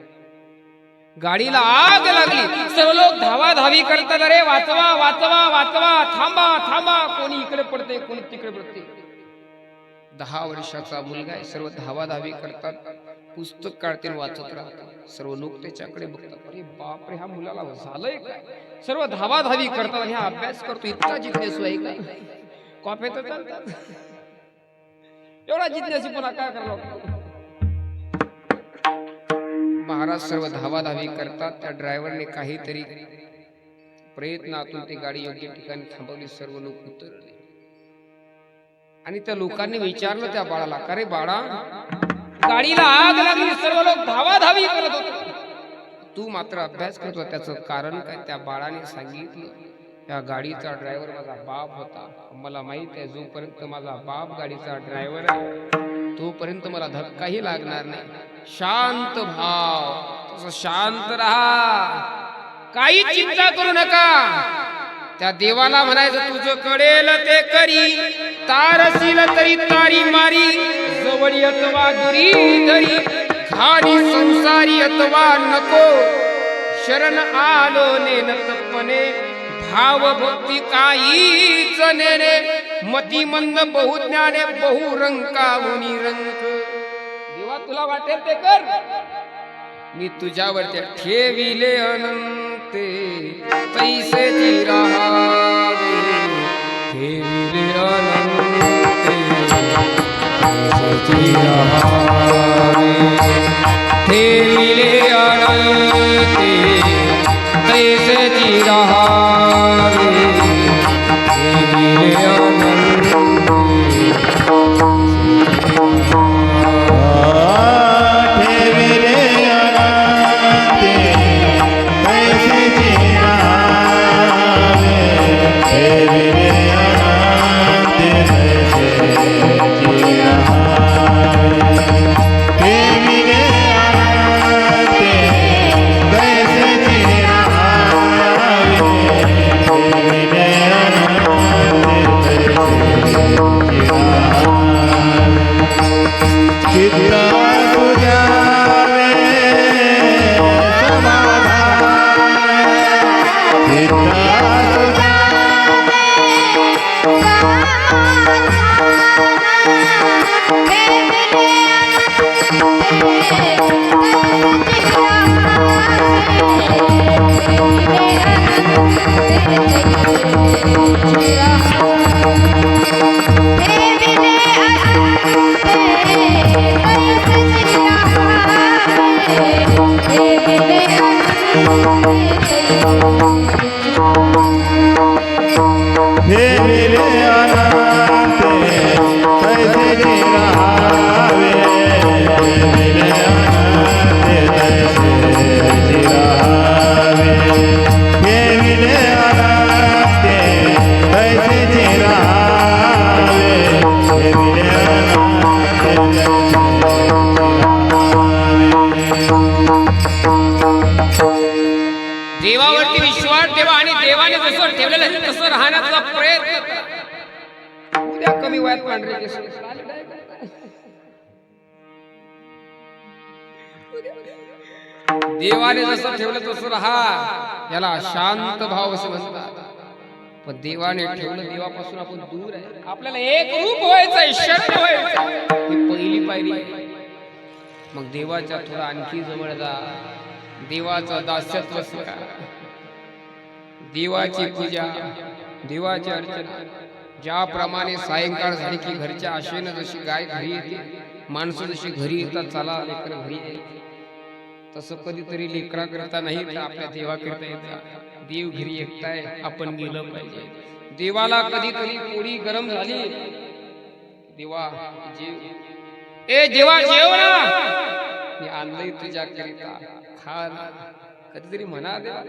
गाडीला आग लागली, सर्व लोक धावाधावी करतात. अरे वाचवा वाचवा वाचवा, थांबा थांबा. कोणी इकडे पडते, कोणी तिकडे पडते. 10 वर्षाचा मुलगा आहे. सर्व धावाधावी करतात, पुस्तक काढतील, वाचत राहतात. सर्व लोक त्याच्याकडे बघतात. अरे बापरे, ह्या मुलाला झालंय काय? सर्व धावाधावी करतात. ह्या अभ्यास करतो, इतका जिज्ञासू आहे का? कॉफे तर चालतात, एवढा जिज्ञासू पुन्हा काय करावं? महाराज सर्व धावाधावी करतात. त्या ड्रायव्हरने काहीतरी प्रयत्नातून ती गाडी योग्य ठिकाणी थांबवली. सर्व लोक उतरले आणि त्या लोकांनी विचारलं त्या बाळाला, का रे बाळा, गाडीला आग लागली, सर्व लोक धावाधावी करत होते, तू मात्र अभ्यास करतो, त्याचं कारण काय? त्या बाळाने सांगितलं, त्या गाडीचा ड्रायव्हर माझा बाप होता. मला माहित आहे, जोपर्यंत माझा बाप गाडीचा ड्रायव्हर आहे तोपर्यंत मला धक्काही लागणार नाही. शांत भाव, तसं शांत राहा, काही चिंता करू नका. त्या देवाला म्हणायचं, तुझं कळेल ते करी, तारसील तरी तारी मारी, जवळी अथवा दुरी धरी, घाणी संसारी अथवा नको, शरण आलो नेनतपणे, भाव भक्ती काहीच नेणे, मती मंद बहुज्ञाने बहुरंकावुनी रंक. देवा तुला वाटेल ते कर, मी तुझ्यावरती ठेविले अनंते, तैसेची राहावे, ठेविले अनंते, तैसेची राहावे, ठेविले अनंते, तैसेची राहावे, ठेविले अनंते. देवावरती विश्वास ठेवा आणि देवाने जसं ठेवलेलं तसं राहण्याचा प्रयत्न करा. उद्या कमी वयात पांढरे केस देवाने जसं ठेवलं तसं राहा, याला शांत भाव असं म्हणतात. पण देवाने ठेवलं, देवापासून आपण दूर आहे. आपल्याला एक रूप व्हायचंय, शरण व्हायचंय, ही पहिली पायरी आहे. मग देवाच्या थोडा आणखी जवळ जा, देवाचं दास्यत्व स्वीकार, देवाची पूजा, देवाची अर्चना. ज्याप्रमाणे सायंकाळ झाली की घरच्या आशेनं जशी गाय घरी येते, माणसं जशी घरी येतात, चला लेकर घरी यायचं, तसं कधीतरी लेकरा करता नाही तर आपल्या देवा करता येतात. देव घरी एकटाय, आपण गेलं पाहिजे. देवाला कधीतरी पोळी गरम झाली, देवा जेव, ए देवा जेव ना, मी आणलंय तुझ्या करिता, खा ना. कधीतरी म्हणा देवा,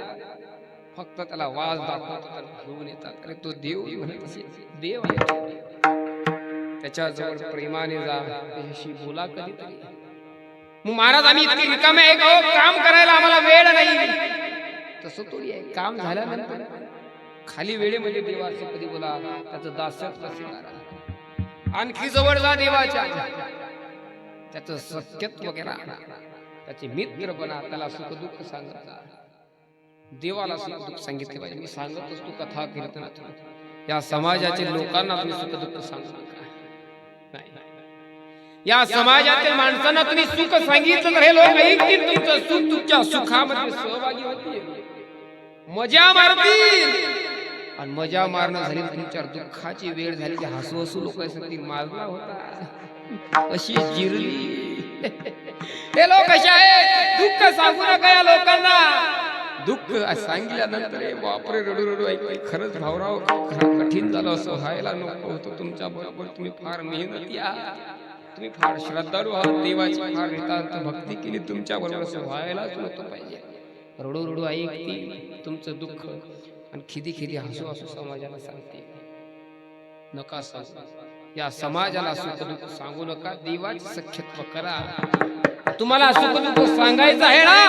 फक्त त्याला वाज दाखवतात, घेऊन येतात. अरे तो देव म्हणत असेल, देव आहे, त्याच्याजवळ प्रेमाने जा, त्याच्याशी बोला कधीतरी. मग महाराज आम्ही इतके रिकामे आहे का, काम करायला आम्हाला वेळ नाही? तसं थोडी आहे. काम झाल्यानंतर खाली वेळेमध्ये देवाचं कधी बोला, त्याचं दास्यत्व स्वीकारा, आणखी जवळ जा देवाच्या, त्याचं सत्यत्व करा, त्याचे मित्र बना, त्याला सुख दुःख सांगत जा. देवाला सुख दुःख सांगितले पाहिजे. मी सांगत असतो कथा कीर्तनातून, या समाजातील लोकांना तुम्ही सुख दुःख सांगू नका. नाही, या समाजातील माणसांना तुम्ही सुख सांगितलं तर हे लोक ऐकतील तुमचं सुख, तुमच्या सुखामध्ये सहभागी होतील, मजा मारतील. आणि मजा मारणं झाली तर तुमच्या दुःखाची वेळ झाली की हसू हसू लोक असतील, माजला होता अशी जिरली. हे लोक कसे आहेत, दुःख सांगू नका या लोकांना. दुःख सांगितल्यानंतर बापरे रडू रडू ऐकले, खरंच भावराव कठीण झालं, असं व्हायला नको होतं तुमच्या बरोबर. तुम्ही फार मेहनती आहात, तुम्ही फार श्रद्धाळू आहात, देवाची फार नितांत भक्ती केली, तुमच्या बरोबर असं व्हायलाच नव्हतं पाहिजे. रडू रडू ऐकते तुमचं दुःख आणि खिदी खिदी हसू हसू समाजाला सांगते, नका सांगू. या समाजाला सुख दुःख सांगू नका, देवाचे सख्यत्व करा. तुम्हाला सुख दुःख सांगायचं आहे ना,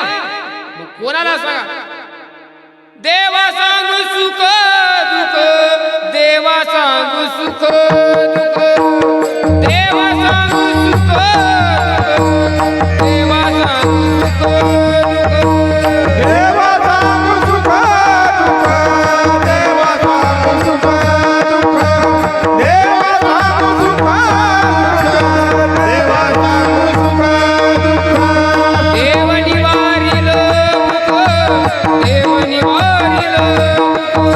मग कोणाला सांगा? देवा सांगू सुख दुःख, देवा सांगू सुख दुःख, देवा सांगू सुख दुःख, देवा सांगू सुख दुःख,
देवा सांगू सुख दुःख, देवा सांगू सुख दुःख, देवा सांगू सुख दुःख, देवा सांगू सुख दुःख.
देव निवारिल दुःख, देव निवारिल दुःख,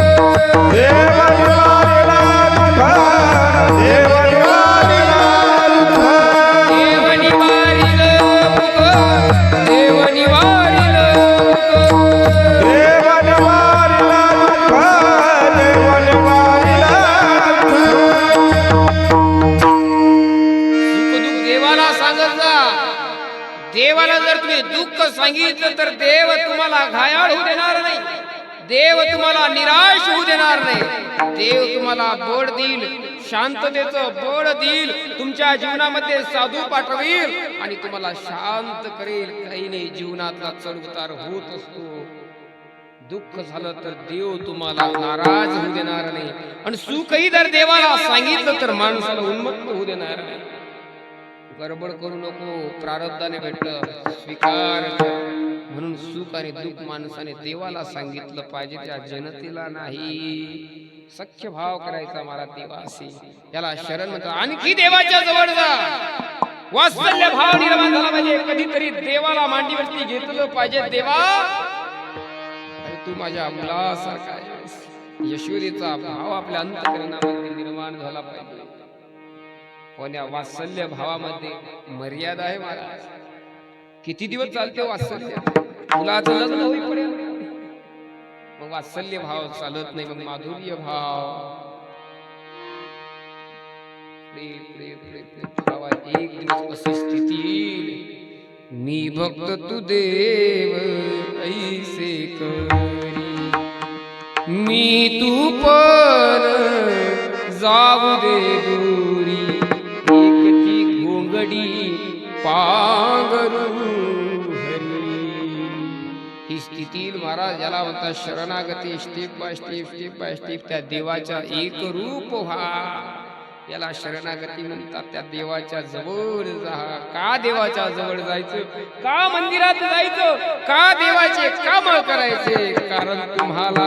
देव निवारिला दुःख, देव निवारिला दुःख,
देव निवारिल दुःख, देव निवारिल दुःख.
देव निवारिला दुःख, देव निवारिला दुःख.
सुख दुःख देवाला सांगत जा. देवाला जर तुम्ही दुःख सांगितलं तर देव तुम्हाला घायाळ होऊ देणार नाही, देव तुम्हाला निराश होऊ देणार नाही. देव तुम्हाला बळ देईल, शांततेचं बळ देईल, तुमच्या जीवनामध्ये साधू पाठवेल आणि तुम्हाला शांत करेल. काही नाही, जीवनातला चढउतार होत असतो. दुःख झालं तर देव तुम्हाला नाराज होऊ देणार नाही, आणि सुखही जर देवाला सांगितलं तर माणसाला उन्मत्त होऊ देणार नाही. गडबड करू नको, प्रारब्धाने भेटलं स्वीकार कर. म्हणून सुख आणि दुःख माणसाने देवाला सांगितलं पाहिजे, त्या जनतेला नाही. सख्य भाव करायचा मला देवाशी, याला शरण म्हणतात. आणखी देवाच्या जवळ जा, वात्सल्य भाव निर्माण झाला पाहिजे. कधीतरी देवाला मांडीवरती घेतलं पाहिजे. देवा, अरे तू माझ्या मुलासारखा आहेस. यशोदेचा भाव आपल्या अंतःकरणामध्ये निर्माण झाला पाहिजे. पण या वात्सल्य भावामध्ये मर्यादा आहे महाराज. किती दिवस चालते वात्सल्य? मुलाचं लग्न होईपर्यंत मग वात्सल्य भाव चालत नाही, मग माधुर्य भाव, प्रेम प्रेम प्रेम प्रेम भावा. एक दिवस अशी स्थिती येईल, मी भक्त तू देव ऐसे करी, मी तू पण जाऊ दे दूरी, एकची घोंगडी पांघरू हरी. ही स्थिती महाराज याला म्हणतात शरणागती. Step by step, step by step त्या देवाच्या एक रूप व्हा. याला शरणागती म्हणतात. त्या देवाच्या जवळ जा. का देवाच्या जवळ जायचं? का मंदिरात जायचं? का देवाचे काम करायचे? कारण तुम्हाला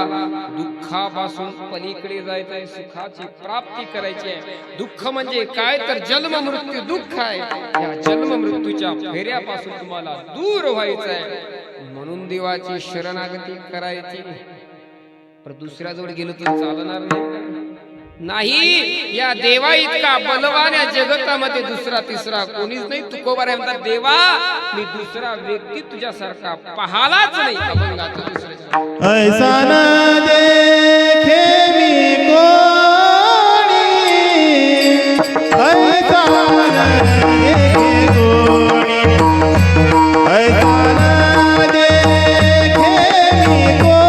दुःखापासून पलीकडे जायचंय, सुखाची प्राप्ती करायची आहे. दुःख म्हणजे काय तर जन्म मृत्यू दुःख आहे. या जन्म मृत्यूच्या फेऱ्यापासून तुम्हाला दूर व्हायचं आहे. म्हणून देवाची शरणागती करायची. पण दुसऱ्याजवळ गेलो तर चालणार नाही. या देवा इतका बलवान या जगतामध्ये दुसरा तिसरा कोणीच नाही. तुकोबाराय म्हणतात, देवा मी दुसरा व्यक्ती तुझ्यासारखा पाहालाच नाही. अभंगाचं दुसरं
ऐसा न देखे मी कोणी, ऐसा न देखे कोणी, ऐसा न देखे मी कोणी,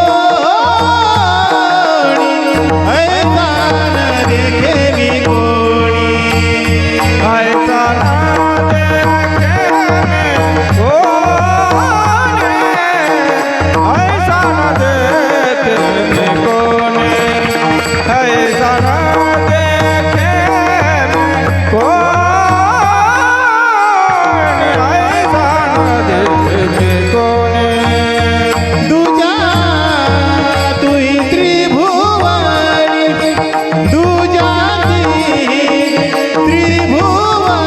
ऐसा न देखे मी कोणी.
ऐसा ना देखे कोणी, ऐसा ना देखे कोणी, ऐसा ना देखे कोणी, ऐसा ना देखे कोणी.
दुजा तुई त्रिभुवनी, दुजा त्रिभुवनी,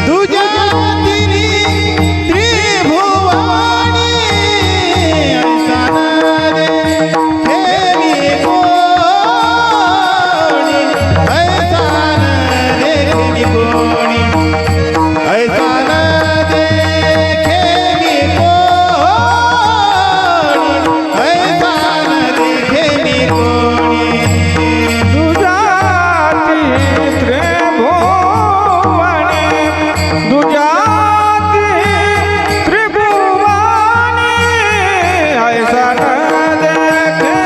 दुजा तिनी त्रिभुवनी. ऐसा न देखे मी कोणी, ऐसा न देखे मी कोणी, ऐसा न देखे मी कोणी, ऐसा न देखे मी कोणी.
दुजाती त्रिभुवनी, दुजाती त्रिभुवनी, ऐसा न देखे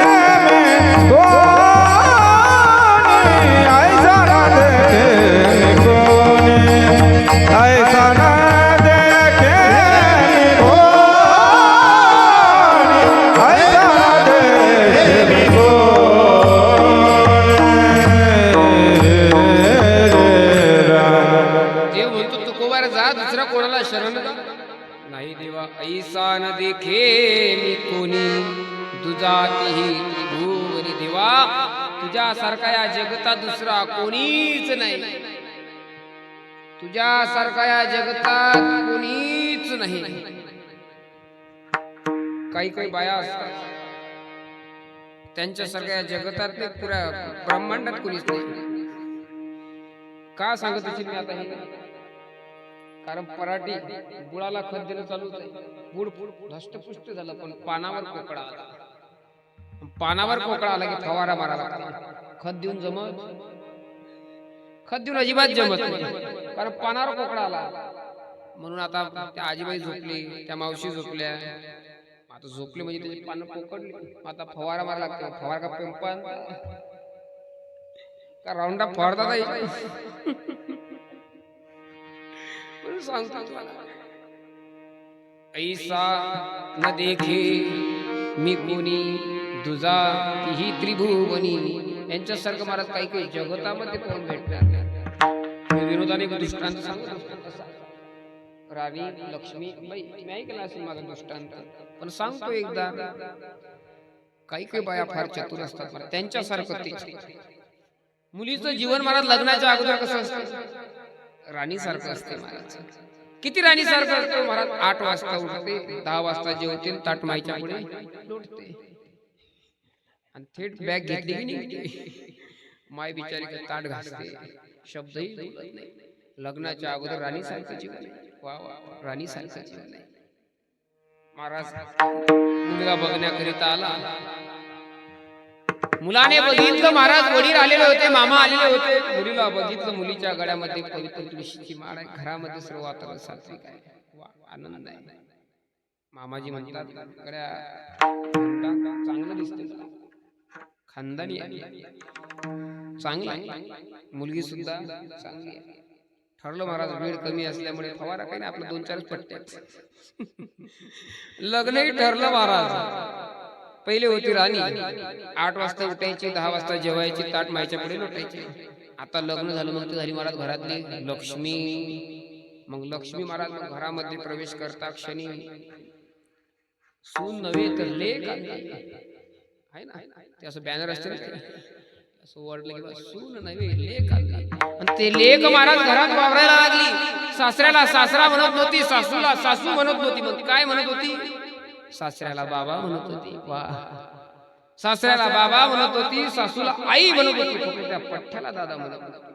मैं कोणी, ऐसा न देखे कोणी, ऐसा न देखे कोणी, ऐसा न देखे
देव म्हणतो, तुकोबार जा, दुसरा कोणाला शरण जा. नाही देवा, ऐसा न देखे मी कोणी, दुजातीही त्रिभुवनी. देवा तुझ्यासारखा या जगतात दुसरा कोणीच नाही. तुझ्यासारखा या जगतात कोणीच नाही. काही काही बाया असतात, त्यांच्यासारख्या या जगतात नाही, पुऱ्या ब्रह्मांडात कोणीच नाही. का सांगत असेल मी आता हे? कारण पराठी गुळाला खत देणं चालूच आहे. गुळ धष्टपुष्ट झालं, पण पानावर कोकडा आला. पानावर कोकडा आला की फवारा मारा लागला. खत देऊन जमत? खत देऊन अजिबात जमत नाही, कारण पानावर कोकडा आला. म्हणून आता त्या आजीबाई झोपली, त्या मावशी झोपल्या. आता झोपले म्हणजे त्याची पानं पोकडली. आता फवारा मारा लागतो. फवारा का पंपान का राऊंड अप फवारतात आहे? म्हणून सांगतो तुम्हाला, ऐसा न देखे मी कोणी, दुजा तीही त्रिभुवनी. यांच्यासारखं महाराज काही काही जगतामध्ये कोण भेटणार नाही. मी विनोदाने एक दृष्टांत सांगत असतो तसा. राणी लक्ष्मी बाई, मी ऐकला असेल माझा दृष्टांत, पण सांगतो एकदा. काही काही बाया फार चतुर असतात महाराज, त्यांच्यासारखं ते. मुलीचं जीवन महाराज लग्नाच्या अगोदर कसं असतं? राणी सारखं असते महाराज. किती राणी सारखं असतं महाराज? 8 वाजता उठते, 10 वाजता जेवते, ताट माईच्या पुढे लोटते आणि थेट बॅग घेतली की निघते. माय बिचारी ताट घासते, शब्दही बोलत नाही. लग्नाच्या अगोदर राणी सारखं जीवन आहे. वा वा, राणी सारखं जीवन आहे. महाराज मुलगा बघण्याकरिता आला. मुलाने बघितलं महाराज, वडील आलेले होते, मामा आलेले होते. मुलीला बघितलं, मुलीच्या गळ्यामध्ये पवित्र तुळशीची माळ आहे. घरामध्ये सर्व वातावरण सात्विक आहे. वा, आनंद आहे. मामाजी म्हणतात, गड्या चांगलं दिसते, खानदानी आहे, चांगला आहे. मुलगी सुद्धा चांगली आहे. ठरलं महाराज, वेळ कमी असल्यामुळे फवारा काही नाही, आपलं 2-4 पट्ट्या. लग्नही ठरलं महाराज. पहिले होती राणी, 8 वाजता उठायची, 10 वाजता जेवायची, ताट मायच्या पुढे लोटायची. आता लग्न झालं मग ती झाली महाराज घरातली लक्ष्मी. मग लक्ष्मी महाराज मग घरामध्ये प्रवेश करता क्षणी सून नव्हे तर लेक आहे ना, ते असं बॅनर असते ना काही, असं ओरडलं की सून नव्हे लेक आली. आणि ते लेक महाराज घरात वावरायला लागली. सासऱ्याला सासरा म्हणत नव्हती, सासूला सासू म्हणत नव्हती. मग काय म्हणत होती? सासऱ्याला बाबा म्हणत होती. वा, सासऱ्याला बाबा म्हणत होती, सासूला आई म्हणत होती, फक्त त्या पठ्ठ्याला दादा म्हणत होती.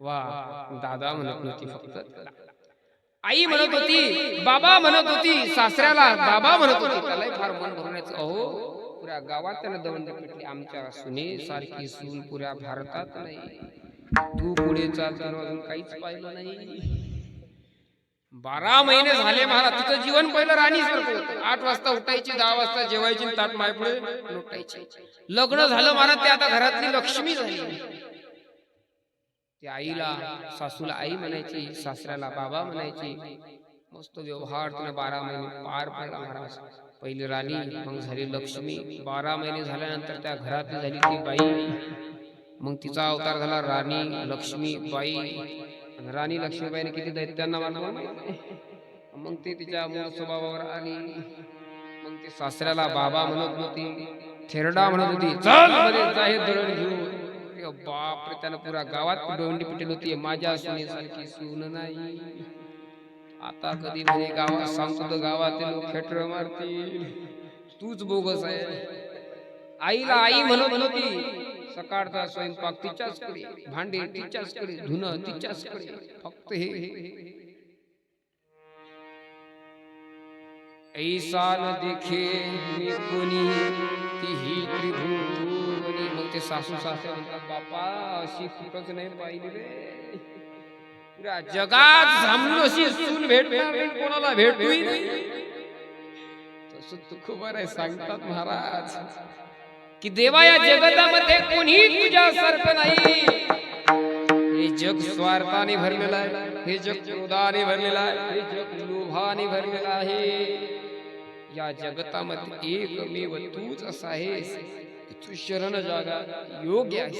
वा, दादा म्हणत नव्हती, फक्त आई म्हणत होती, बाबा म्हणत होती, सासऱ्याला बाबा म्हणत होती. त्यालाही फार मन भरून यायचं. अहो, पुऱ्या गावात त्यानं दवंड पेटली. आमच्या सुने सारखी सून पुऱ्या भारतात नाही. तू पुढे चाल, अजून काहीच पाहिलं नाही. 12 महिने झाले महाराज. तिचं जीवन पहिलं राणीसारखं होतं. 8 वाजता उठायची, 10 वाजता जेवायची, ताट मायपुढे लोटायची. लग्न झालं महाराज, ते आता घरातली लक्ष्मी झाली. ती आईला सासूला आई म्हणायची, सासऱ्याला बाबा म्हणायची. मस्त व्यवहार तिने 12 महिने पार पाडला महाराज. पहिली राणी, मग झाली लक्ष्मी. 12 महिने झाल्यानंतर त्या घरातली झाली ती बाई. मग तिचा अवतार झाला राणी लक्ष्मी बाई. राणी लक्ष्मीबाईने किती दैत्यांना मारलं. मग ती तिच्या मूळ स्वभावावर आली. मग ती सासऱ्याला बाबा म्हणत होती, थेरडा म्हणत होती, चल मध्ये जा हे दळण घेऊन. बापरे, त्यानं पुरा गावात डोंडी पिटेल होती. माझ्या सुनेसारखी सून नाही. आता कधी म्हणे गावात सांगतो तर गावातील लोक खेटर मारतील, तूच बोगस आहे. आईला आई म्हणत होती. सकाळचा स्वयंपाक तिच्याचकडे, भांडे तिच्याचकडे, धुणं तिच्याचकडे. फक्त हे ऐसा न देखे मी कोणी तीही त्रिभुवनी. मग ते सासू सासरे म्हणतात, बापा अशी कुठंच नाही पाहिली रे. पुऱ्या जगात झांबून अशी सून भेटणार नाही, कोणाला भेटू तसं तुकोबार आहे. सांगतात महाराज की देवा, या जगतामध्ये कोणी तुझ्यासारखं नाही. हे जग स्वार्थाने भरलेलं आहे, हे जग क्रोधाने भरलेलं आहे, हे जग लोभाने भरलेलं आहे. या जगतामध्ये एकमेव तूच असा आहेस की तू शरण जागा योग्य आहेस.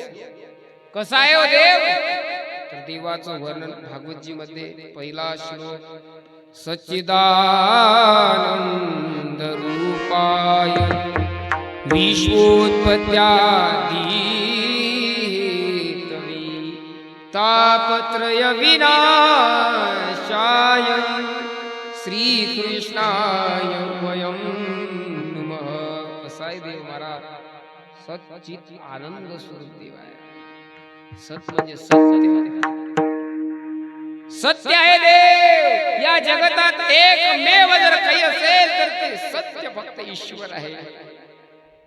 कसा आहे हो देव? तर देवाचं वर्णन भागवतजी मध्ये पहिला श्लोक, सच्चिदानंद रूपाय विश्वोत्पत्त्यादि तापत्रय विनाशाय श्रीकृष्णाय वयं नमः. असाय देव महाराज, सच्चित आनंद स्वरूप देव आहे. सत म्हणजे सत्य, सत्य आहे देव. या जगतात एकमेव जर काही असेल तर ते सत्य फक्त ईश्वर आहे.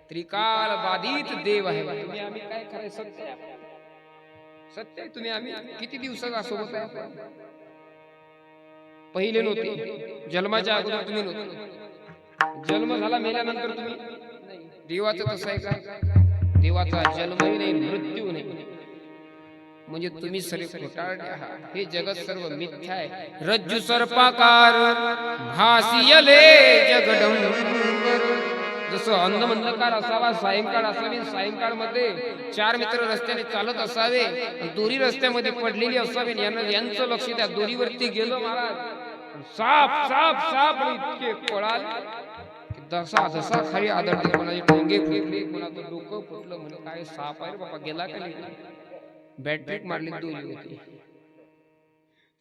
त्रिकाल बाधित देव आहे. तुम्ही आम्ही काय करायचं? सत्य सत्य आहे. तुम्ही आम्ही किती दिवसाचा सोबत आहे? पहिले नव्हते, जन्माच्या अगोदर तुम्ही नव्हते, जन्म झाला मेल्यानंतर तुम्ही. देवाचं तसं आहे का? देवाचा जन्मही नाही, मृत्यू नाही. म्हणजे तुम्ही सर्व खोटारडे आहात. हे जगत सर्व मिथ्या आहे. रज्जू सर्पाकार भासियले जगदंबर. जसं अंधकार असावा, सायंकाळ असावी, सायंकाळ मध्ये 4 मित्र रस्त्याने चालत असावे, दोरी रस्त्यामध्ये पडलेली असावी, यांचं लक्ष त्या दोरीवरती गेलं महाराज. साप साप साप इतके पळाल जसा जसा खाली आदळते, कोणाचे टोंगे फुटले, कोणाचं डोकं फुटलं. म्हणजे काय साप आहे रे बाबा, गेला का नाही? बॅटरी मारली दोरी होती.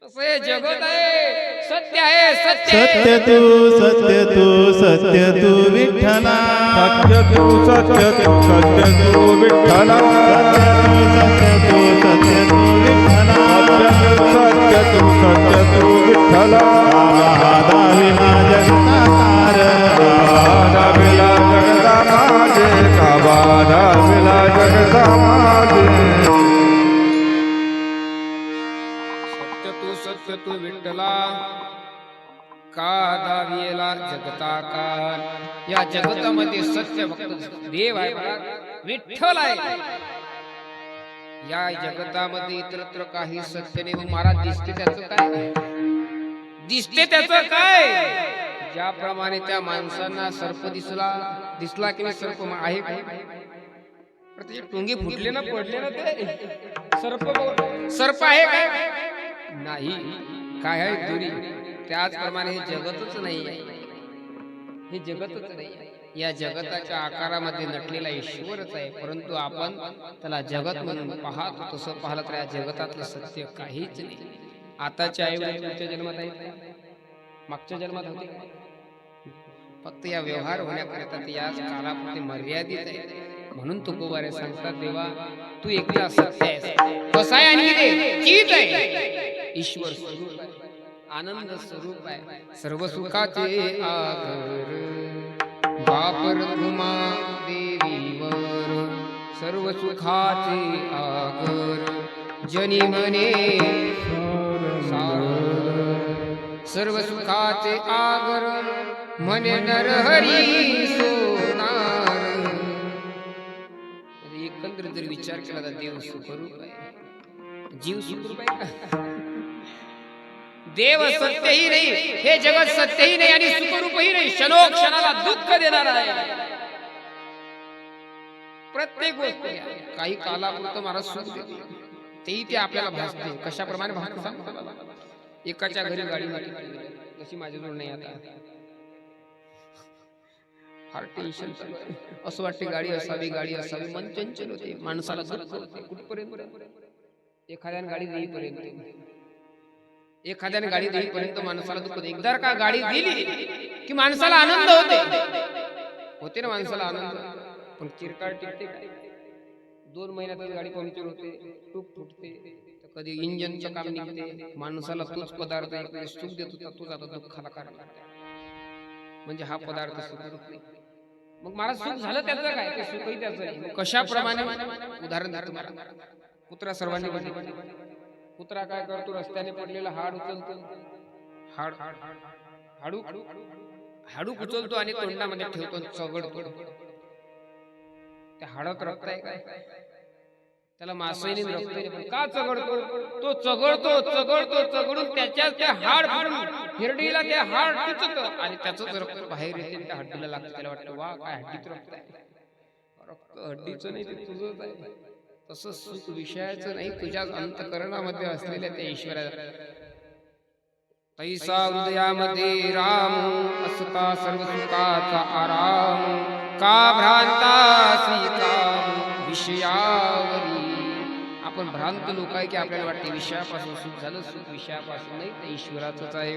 तसं हे जगत आहे, सत्य आहे.
सत्य तू सत्य तू सत्य तू विठ्ठला.
सत्य तू सत्य तू सत्य तू विठ्ठला.
सत्य तू सत्य तू विठ्ठला.
सत्य तू सत्य तू विठ्ठला.
दाविला जगताकार,
दाविला जगता माझे, काबा दाविला जगता माझे.
सत्य तू विठ्ठला, का दाविला जगताकार. या जगतामध्ये सत्य फक्त देव आहे, विठ्ठल आहे. या जगतामध्ये इतरत्र काही सत्य नाही. मग महाराज दिसते त्याचं काय? दिसते त्याचं काय? ज्याप्रमाणे त्या माणसांना सर्प दिसला की नाही, सर्प आहे काय? त्याचे टोंगे फुटले ना, पडले ना, ते सर्प आहे काय? नाही. काय आहे? दुरी. त्याचप्रमाणे हे जगतच नाही आहे. हे जगतच नाही आहे. या जगताच्या आकारामध्ये नटलेला ईश्वरच आहे, परंतु आपण त्याला जगत म्हणून पाहतो. तसं पाहिलं तर या जगतातलं सत्य काहीच नाही. आताच्या ऐवजी पुढच्या जन्मात आहे, मागच्या जन्मात होते. फक्त या व्यवहार होण्याकरिता ते या कालापुरते मर्यादित आहे. म्हणून तुकोबारे सांगतात, देवा तू एकटा सत्य आहेस. कसा आहे आणि ते चित आहे. ईश्वर स्वरूप आहे, आनंद स्वरूप आहे, सर्व सुखाचे आगर. वापर तुम्हा देवीवर सर्व सुखाचे आगर. जनी म्हणे सर्व सुखाचे आगर, म्हणे नरहरी सोनार. एकंदर जर विचार केला तर देव सुखरूप आहे, जीव सुखरूप आहे का? देव सत्यही नाही, हे जगत सत्यही नाही आणि सुखरूपही नाही. क्षणोक्षणाला दुःख देणार आहे. प्रत्येक गोष्ट काही कालापुरतं मला सुख देते, तेही ते आपल्याला भासते. कशाप्रमाणे भासते? एकाच्या घरी गाडी नव्हती, जशी माझ्याजवळ नाही आता. फार टेन्शन चालू आहे. असं वाटते गाडी असावी, गाडी असावी. मन चंचल होते, माणसाला दुःख होते. कुठपर्यंत? एखाद्याने गाडी देईपर्यंत. एखाद्याने गाडी देईपर्यंत माणसाला दुःख होते. एकदा का गाडी दिली की माणसाला आनंद होते ना, माणसाला आनंद. पण चिरकाळ टिकते काय? 2 महिन्यातच गाडी पंक्चर होते, टूप फुटते, कधी इंजनचं काम निघते. माणसाला तोच पदार्थ एक सुख देत होता, तोच आता दुःखाला कारण. म्हणजे हा पदार्थ सुखरूप नाही. मग मला सुख झालं त्याचं काय? ते सुखही त्याचं आहे. कशाप्रमाणे? उदाहरण देतो मला. कुत्रा सर्वांनी बघितला. कुत्रा काय करतो? रस्त्याने पडलेलं हाड उचलतो, हाडूक उचलतो आणि तोंडामध्ये ठेवतो, चगडतो. त्या हाडात रक्त आहे काय? त्याला मासळीने रक्त नाही. पण का चगडतो? तो चगडून त्याच्यात ते हाड हिरडीला ते हाड टिचत आणि त्याचंच रक्त बाहेर येते, त्या हड्डीला लागतं. त्याला वाटतं वा काय हड्डीत रक्त आहे. रक्त हड्डीचं नाही, ते तुझंच आहे. तसं सुख विषयाचं नाही, तुझ्या अंतकरणामध्ये असलेल्या त्या ईश्वराला. तैसा हृदयामध्ये राम असता सर्व सुखाचा आराम. का भ्रांता श्रीकाम विषयावरी. आपण भ्रांत लोक आहे की आपल्याला वाटते विषयापासून सुख झालं. सुख विषयापासून नाही, ते ईश्वराचंच आहे.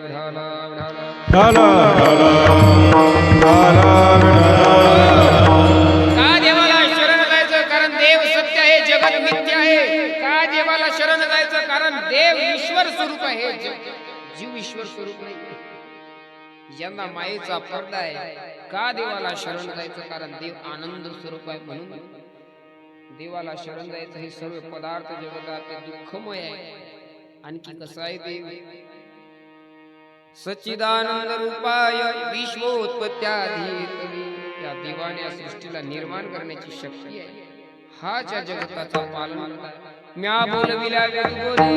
का देवाला शरण जायचं? कारण देव सत्य आहे, जगत मिथ्या आहे. का देवाला शरण जायचं? कारण देव ईश्वर स्वरूप आहे, जीव ईश्वर स्वरूप नाही. ज्यांना मायेचा पडदा आहे. का देवाला शरण जायचं? कारण देव आनंद स्वरूप आहे. म्हणून देवाला शरण जायचं. हे सर्व पदार्थ जगतात दुःखमय आहे. आणखी कसं आहे? देव सच्चिदानंद रूपाय विश्वोत्पत्त्याधीतवे. या देवाने सृष्टीला निर्माण करण्याची शक्ती आहे. हाच या जगताचा पालन करतात. म्या बोलविल्या वेद बोले,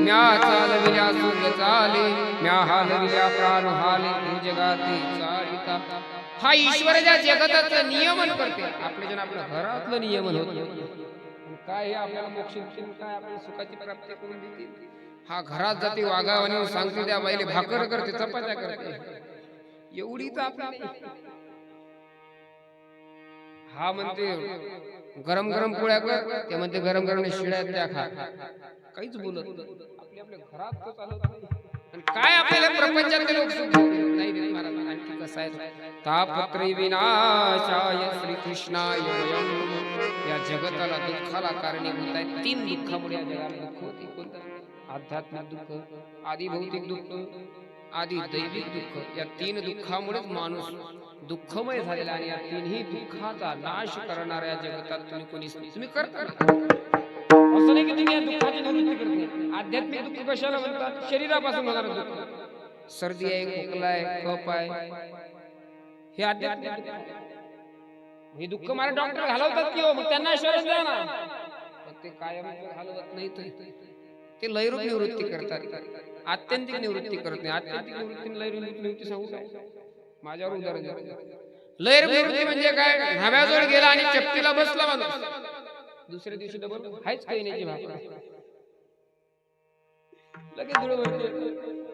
म्या चालविल्या सुख चाले, म्या हालविल्या प्राण हाले, जगाते चालिता. हा ईश्वर ज्या जगताचं नियमन करते. आपल्या जण आपल्या घरातलं नियमन होत काय? हे आपल्याला मोक्ष देतील काय? आपल्याला सुखाची प्राप्ती करून देतील. हा घरात जाते, वाघावानी सांगते, त्या बाईले भाकर करते, चपात्या करते. एवढी तर आपली. हा म्हणते गरम गरम पोळ्या कर, ते म्हणते गरम गरम शिळ्या त्या खा. काहीच बोलत आपल्या घरात तर चालत नाही. आणि काय आपल्याला प्रपंचातले लोक सुख नाही देत महाराज. आणखी कसं आहे? तापत्रय विनाशाय श्रीकृष्णाय वयम्. या जगताला दुःखाला कारणीभूत आहे. 3 दुःखामुळे या जगाला दुःख होते. कोणतं? आध्यात्मिक दुःख, आधी भौतिक दुःख, आधी दैविक दुःख. या 3 दुःखामुळेच माणूस दुःखमय झालेला. आणि या 3ही दुःखाचा नाश करणाऱ्या जगतात तुम्ही करता. असं नाही की तुम्ही या दुःखाची निवृत्ती करते. आध्यात्मिक दुःख कशाला म्हणतात? शरीरापासून होणारं दुःख. सर्दी आहे, खोकला आहे, कफ आहे, हे आध्यात्मिक दुःख. हे दुःख मला डॉक्टर घालवतात की हो, मग त्यांना शरण द्या ना. ते कायम हलवत नाहीत, ते लयरूप निवृत्ती करतात, आत्यंतिक निवृत्ती करत नाही. आत्यंतिक निवृत्ती लयरूप निवृत्ती सांगू काय? माझ्यावर उदाहरण द्या. लयरूप निवृत्ती म्हणजे काय? न्हाव्याजवळ गेला आणि चपटीला बसला माणूस, दुसऱ्या दिवशी डबल हायच काही नाही भाकरा लगेच धुळ भरते.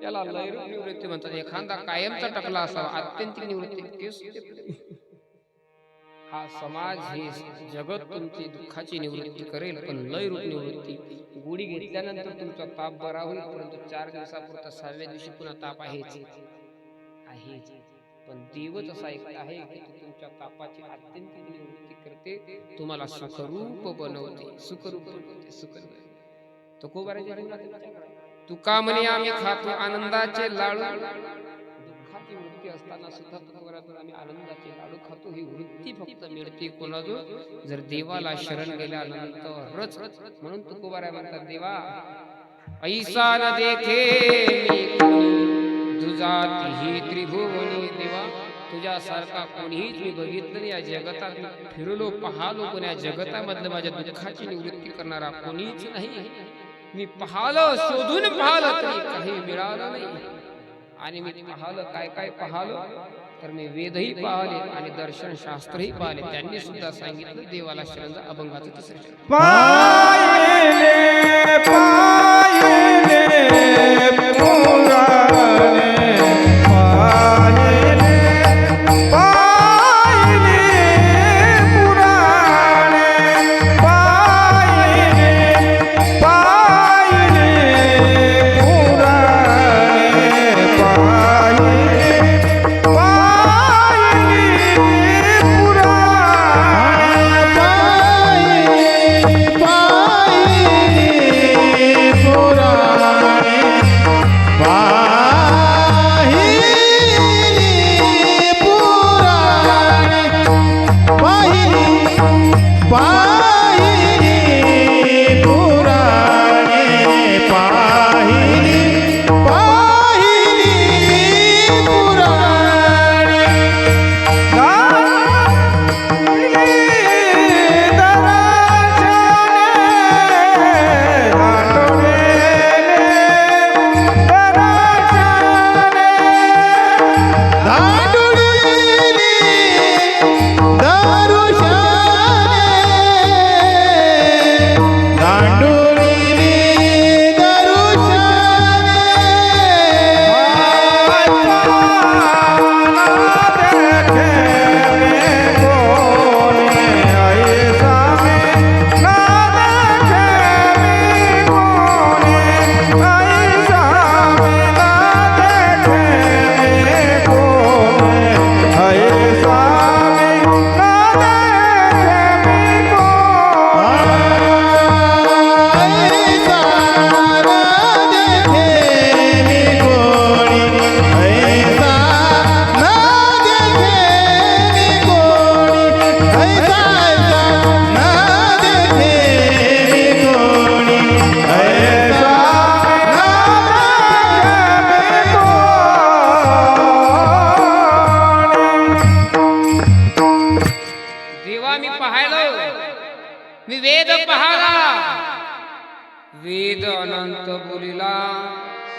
याला लयरूप निवृत्ती म्हणतात. एखादा कायमचा टकला असावा, आत्यंतिक निवृत्ती तेच. हा समाज हे जगत तुमची दुःखाची निवृत्ती करेल, पण लयरूप निवृत्ती गोळी घेतल्यानंतर तुमचा ताप बरा होईल, परंतु 4 दिवसापुरता 6व्या दिवशी पुन्हा ताप आहेच. पण देवच असा एक आहे की तुमच्या तापाची आत्यंतिक निवृत्ती करते, तुम्हाला सुखरूप बनवते, सुखरूप बनवते, सुखरूप. तुका म्हणे आम्ही खातो आनंदाचे लाडू, दुःखाची वृत्ती असताना सुद्धा तुकोबारातून आम्ही आनंदाचे लाडू खातो. ही वृत्ती फक्त मिळते कोणाजो? जर देवाला शरण गेल्यानंतरच. म्हणून तुकोबारा म्हणतात, देवा ऐसा न देखे मी कोणी, तुझा ही त्रिभुवनी. देवा तुझ्यासारखा कोणीच मी बघितलं नाही या जगतात. मी फिरलो पाहलो, पण या जगतामधलं माझ्या दुःखाची निवृत्ती करणारा कोणीच नाही. मी पाहलं, शोधून पाहलं, तरी काही मिळालं नाही. आणि मी पाहलं, काय काय पाहलं तर मी वेदही पाहिले आणि दर्शन शास्त्रही पाहिले. त्यांनी सुद्धा सांगितलं देवाला शरण जा. अभंगाचं तिसरं शरण.
पायले पायले पुराणे, पायले पायले पुराणे, पायले पायले पुराणे, पायले
मी वेद पाहाला, वेद अनंत बोलिला,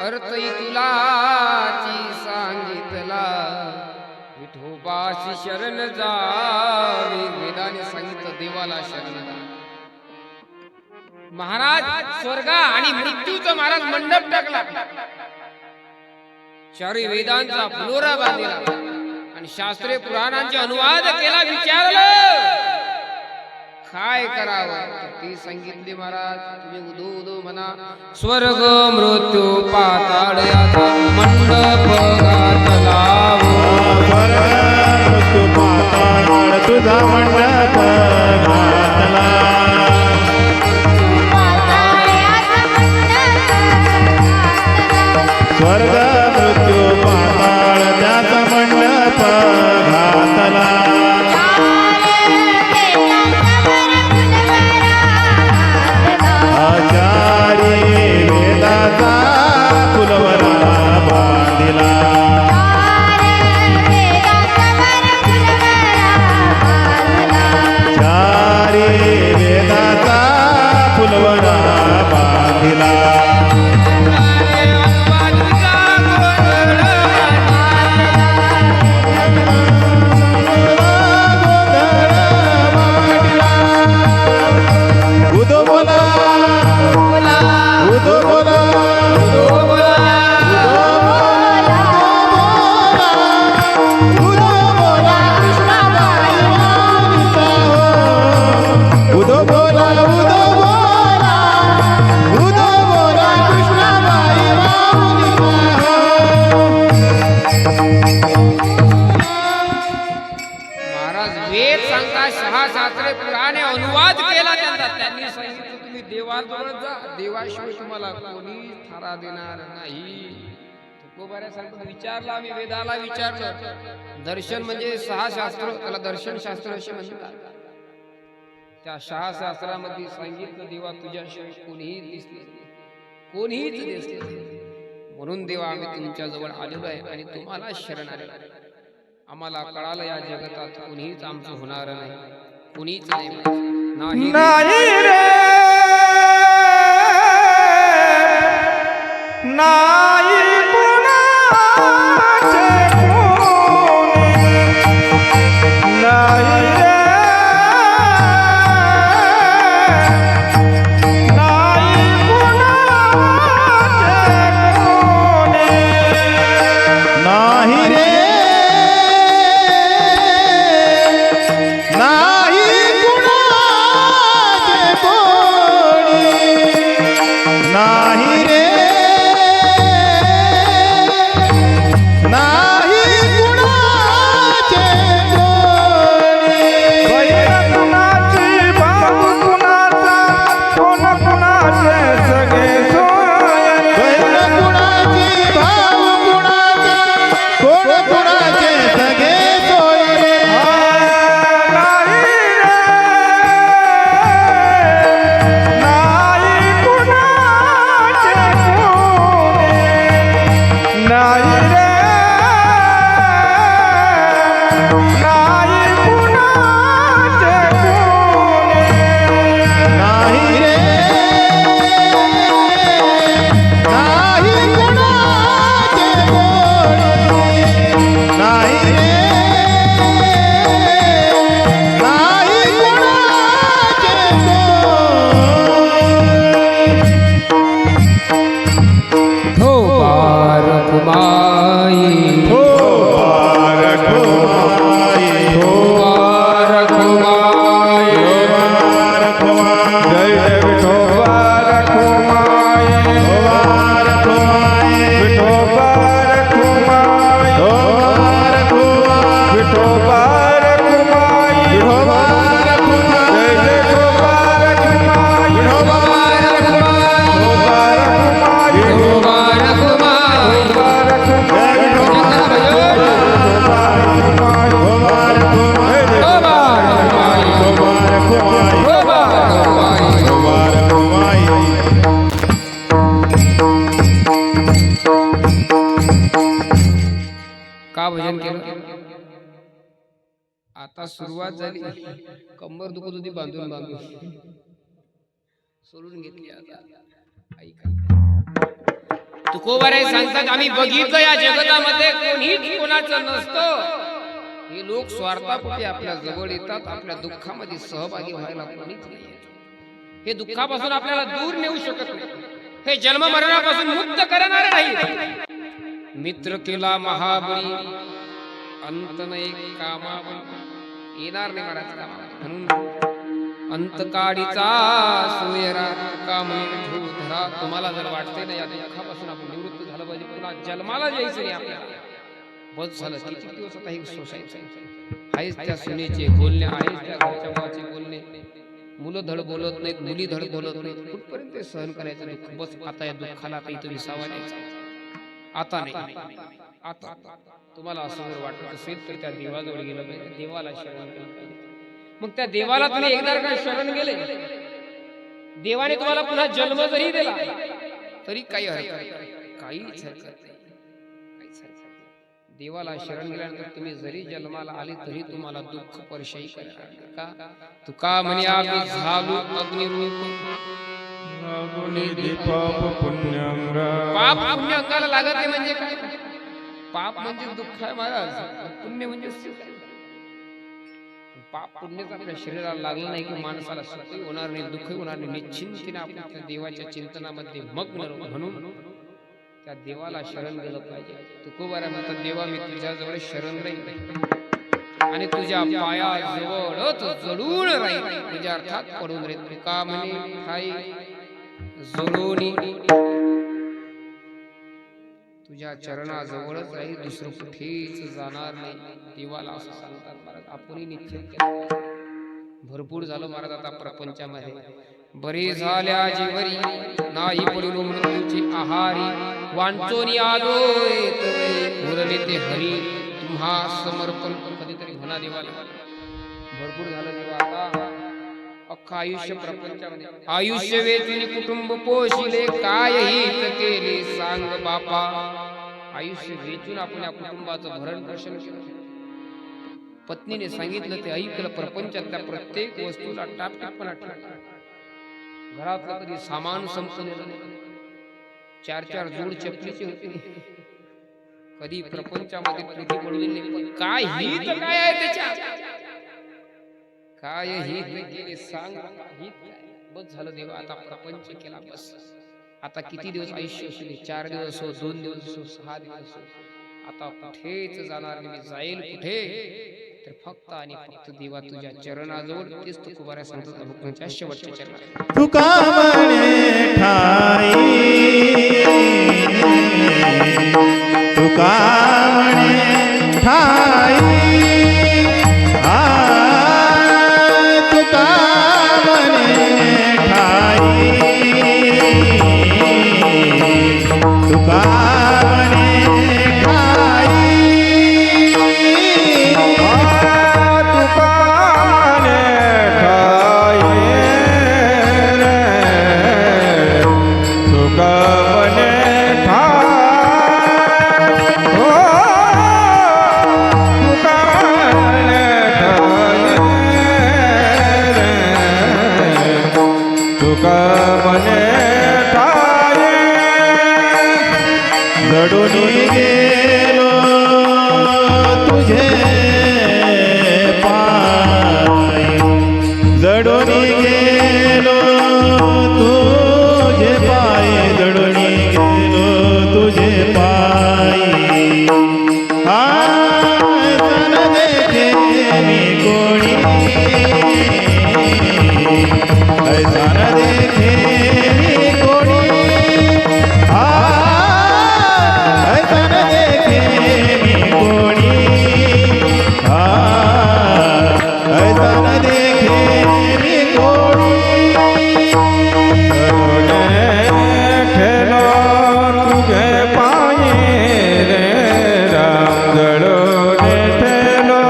अर्थही तुलाची सांगितला. विठोबाशी शरण जावे, वेदाने सांगितलं देवाला शरण जा. महाराज स्वर्गा आणि मृत्यूचा महाराज मंडप टाकला, चारी वेदांचा फुलोरा बांधला आणि शास्त्रे पुराणांचे अनुवाद केला. विचारलं काय करावं, ती सांगितली महाराज तुम्ही उदो उदो म्हणा. स्वर्ग मृत्यू पाताळ याचा मंडप घातला,
स्वर्ग मृत्यू पाताळ तुझा मंडप घातला. स्वर्ग मृत्यू पाताळ त्याचा मंडप घातला.
देवाला 6 शास्त्रे पुराणे अनुवाद केला त्यांचा. त्यांनी सांगितलं तुम्ही देवाजवळ जा, देवाशिवाय तुम्हाला कोणी थारा देणार नाही. तुकोबाऱ्यासारखं विचारलं आम्ही, वेदाला विचारलं. दर्शन म्हणजे 6 शास्त्र, त्याला दर्शन शास्त्र असे म्हणतात. त्या 6 शास्त्रामध्ये सांगितलं देवा तुझ्याशिवाय कोणीही दिसले, कोणीच दिसले. म्हणून देवा आम्ही तुमच्या जवळ आलेलो आहे आणि तुम्हाला शरण आलेलो आहे. आम्हाला कळालं या जगतात कोणीच आमचं होणार नाही, कोणीच नाही.
नाही रे नाही कुणाचे कोणी, नाही रे नाही कुणाचे कोणी,
नाही रे नाही कुणाचे कोणी, नाही रे नाही कुणाचे कोणी.
बहीण कुणाची, भाऊ कुणाचा, कोण कुणाचे सगळे सोयरे.
बहीण कुणाची, भाऊ कुणाचा, कोण कुणाचे सगळे सोयरे.
नाही रे नाही कुणाचे कोणी, नाही रे नाही कुणाचे कोणी.
नाही रे नाही कुणाचे कोणी, नाही रे नाही कुणाचे कोणी.
हो बारकुमाई,
हो बारकुमाई,
हो बारकुमाई,
जय जय विठोबा रखुमाई, विठोबा रखुमाई, विठोबा रखुमाई, जय जय विठोबा रखुमाई, विठोबा रखुमाई, विठोबा
का भजन केलं? आता सुरुवात झाली. कंबर दुखत होती बांधून बांधून, सोडून घेतली आता. ऐका, तुकोबारे सांगतात आम्ही बघितलं या जगतामध्ये कोणीच कोणाचं नसतं. हे लोक स्वार्थापोटी आपल्या जवळ येतात, आपल्या दुःखामध्ये सहभागी व्हायला कोणीच नाही येत. हे दुःखापासून आपल्याला दूर नेऊ शकत नाही, हे जन्म मरणापासून मुक्त करणारे नाही. मित्र केला महाबळी, अंत नाही कामावळी. येणार नाही महाराज कामावळी. म्हणून अंतकाळीचा सोयरा काम धरा. तुम्हाला जर वाटते ना या दुःखापासून आपण निवृत्त झालं पाहिजे, पुन्हा जन्माला जायचं नाही आपल्याला, बस झालं. किती दिवस आता हे सोसायचं आहेच त्या सुनेचे बोलणे, आहेच त्या घरच्या मुलाचे बोलणे. मुलं धड बोलत नाहीत, मुली धड बोलत नाहीत. कुठपर्यंत ते सहन करायचं दुःख? बस आता या दुःखाला आता इथं विसावा द्यायचा. आता नाही, आता तुम्हाला असं जर वाटत असेल तर त्या देवाजवळ गेलं पाहिजे, देवाला शरण केलं पाहिजे. मग त्या देवाला तुम्ही एकदा का शरण गेले, देवाने तुम्हाला पुन्हा जन्म जरी दिला तरी काही हरकत नाही, काहीच हरकत नाही, काहीच हरकत नाही. देवाला शरण गेल्यानंतर तुम्ही जरी जन्माला आले तरी तुम्हाला दुःख परशाई करणार का? तुका म्हणे आम्ही झालो अग्निरूप,
पाप पुण्यंग.
पाप पुण्य अंगाला लागत नाही म्हणजे काय? पाप म्हणजे दुःख आहे महाराज, पुण्य म्हणजे सुख आहे. पाप पुण्यच आपल्या शरीराला लागलं नाही की माणसाला सुखही होणार नाही, दुःखही होणार नाही. निश्चिंतीने आपण त्या देवाच्या चिंतनामध्ये मग्न राहू. म्हणून त्या देवाला शरण गेलं पाहिजे. तुकोबारा म्हणतात देवा मी तुझ्याजवळ शरण राहील आणि तुझ्या पायाजवळच जडून राहील, तुझ्या अर्थात पडून राहील. तुका म्हणे ठाई जडोनी, तुझ्या चरणाजवळच राहील, दुसरं कुठेच जाणार नाही. देवाला असं सांगतात महाराज. आपणही निश्चित केलं भरपूर झालं महाराज आता प्रपंचामध्ये. बरे झाल्या जीवरी नाही पडलो मृत्यूची आहारी, वांचोनी आलो उरले ते हरी तुम्हा समर्पण. कधीतरी म्हणा देवाला. भरपूर झालं देवा आता अख्खं आयुष्य प्रपंचामध्ये. आयुष्य वेचून कुटुंब पोशिले, काय हित केले सांग बापा. आयुष्य वेचून आपण या कुटुंबाचं भरण पोषण केलं. पत्नीने सांगितलं ते ऐकलं. प्रपंचातल्या प्रत्येक वस्तूला टापटीपणा ठेवला. घरातलं कधी सामान संपलेलं नाही. 4-4 जोड चपलीचे होते. कधी प्रपंचामध्ये तुझी पडलेली नाही. पण काय हित काय आहे त्याच्या, काय हित गेले सांग. हित काय. बस झालं देवा आता प्रपंच केला बस. आता किती दिवस आयुष्य असू दे, 4 दिवस हो, 2 दिवस हो, 6 दिवस हो, आता कुठेच जाणार नाही. मी जाईल कुठे तर फक्त आणि फक्त देवा तुझ्या चरणाजवळ. तेच तुकोबाऱ्या सांगतात भक्तांच्या शेवटच्या चरणात.
तुका म्हणे ठाई, तुका म्हणे ठाई, तुका म्हणे ठाई, तुका म्हणे ठाई. जडून गेलो तुझे पाय, जडून गेलो तुझे पाय, जडून गेलो तुझे पाय. आयतन देखे मी कोणी, ऐसन देखे मी कोणी, ऐसन देखे मी कोणी, ऐसन देखे मी कोणी.
ठेलो तुझे पाये रे राम, जळून ठेलो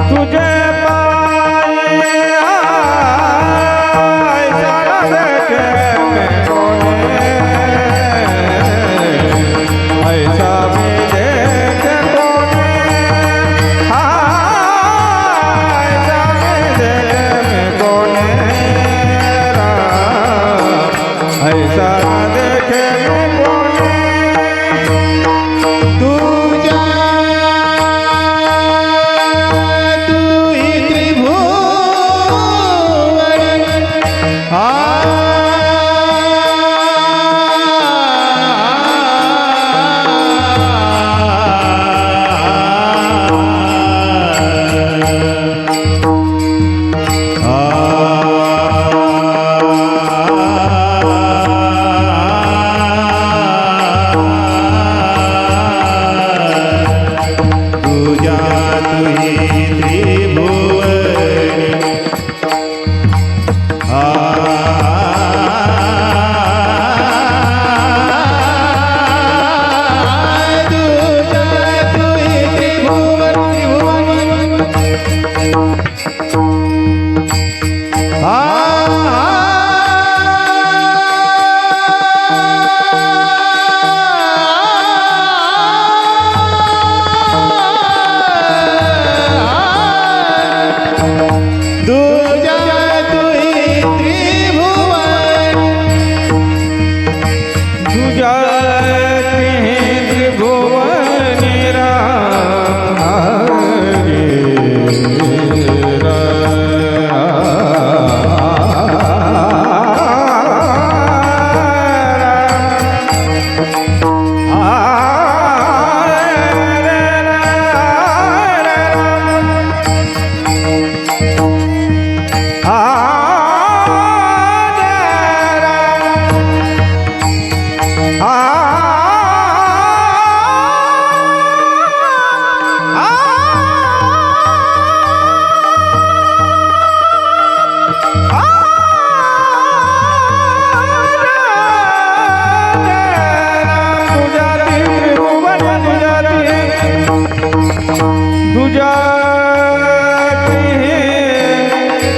तुझे पाये. ऐसा देखे मैं कोने, ऐसा भी देखे कोने, ऐसा भी देखे मैं कोने.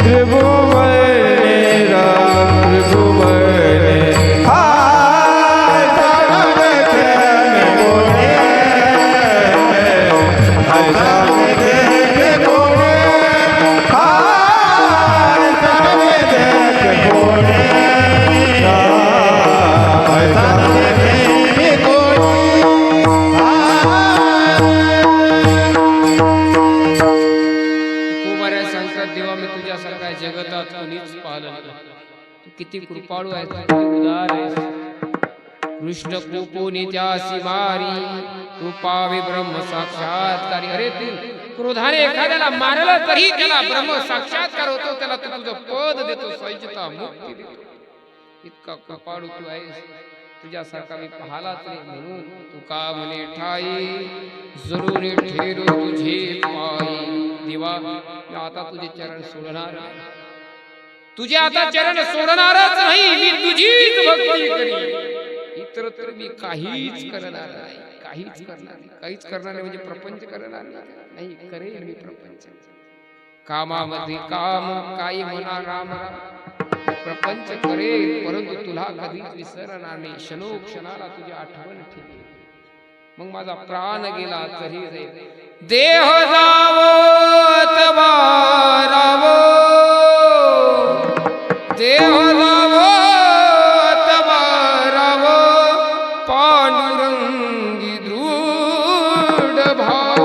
त्रिभुवने राम त्रिभुवने हाय चरण खेने कोने हाय चरण खेने कोने हाय चरण खेने कोने हाय चरण खेने कोने
कुमारा सांगतात देवा मी तुझ्यासारखा जगतात कोणीच पाहिलं नाही. तू किती कृपाळू आहेस, तू किती उदार आहेस. कृष्ण कोपोनी त्यासी मारी तू पावे ब्रह्म साक्षात्कारी. अरे तू क्रोधाने एखाद्याला मारलं तरी त्याला ब्रह्म साक्षात्कार होतो, त्याला तू तुझं पद देतो, सहजता मुक्ती देतो. इतका कृपाळू तू आहेस, तुझ्यासारखा मी पाहलाच नाही. म्हणून तू का म्हणे ठाई जरूर ठेरो तुझे पायी. देवा मी आता तुझे चरण सोडणार नाही. तुझे आता चरण सोडणारच नाही. मी तुझीच भक्ती करी, इतरत्र मी काहीच करणार नाही. काहीच करणार नाही. काहीच करणार नाही म्हणजे प्रपंच करणार नाही. करेल मी प्रपंच. कामामध्ये काम काही म्हणा राम राम. प्रपंच करेल परंतु तुला कधीच विसरणार नाही. क्षणोक्षणाला तुझी आठवण ठेवेल. मग माझा प्राण गेला तरी जाईल. देह जावो तवा रावो, देह जावो तवा रावो, पांडुरंगी दृढ भाव.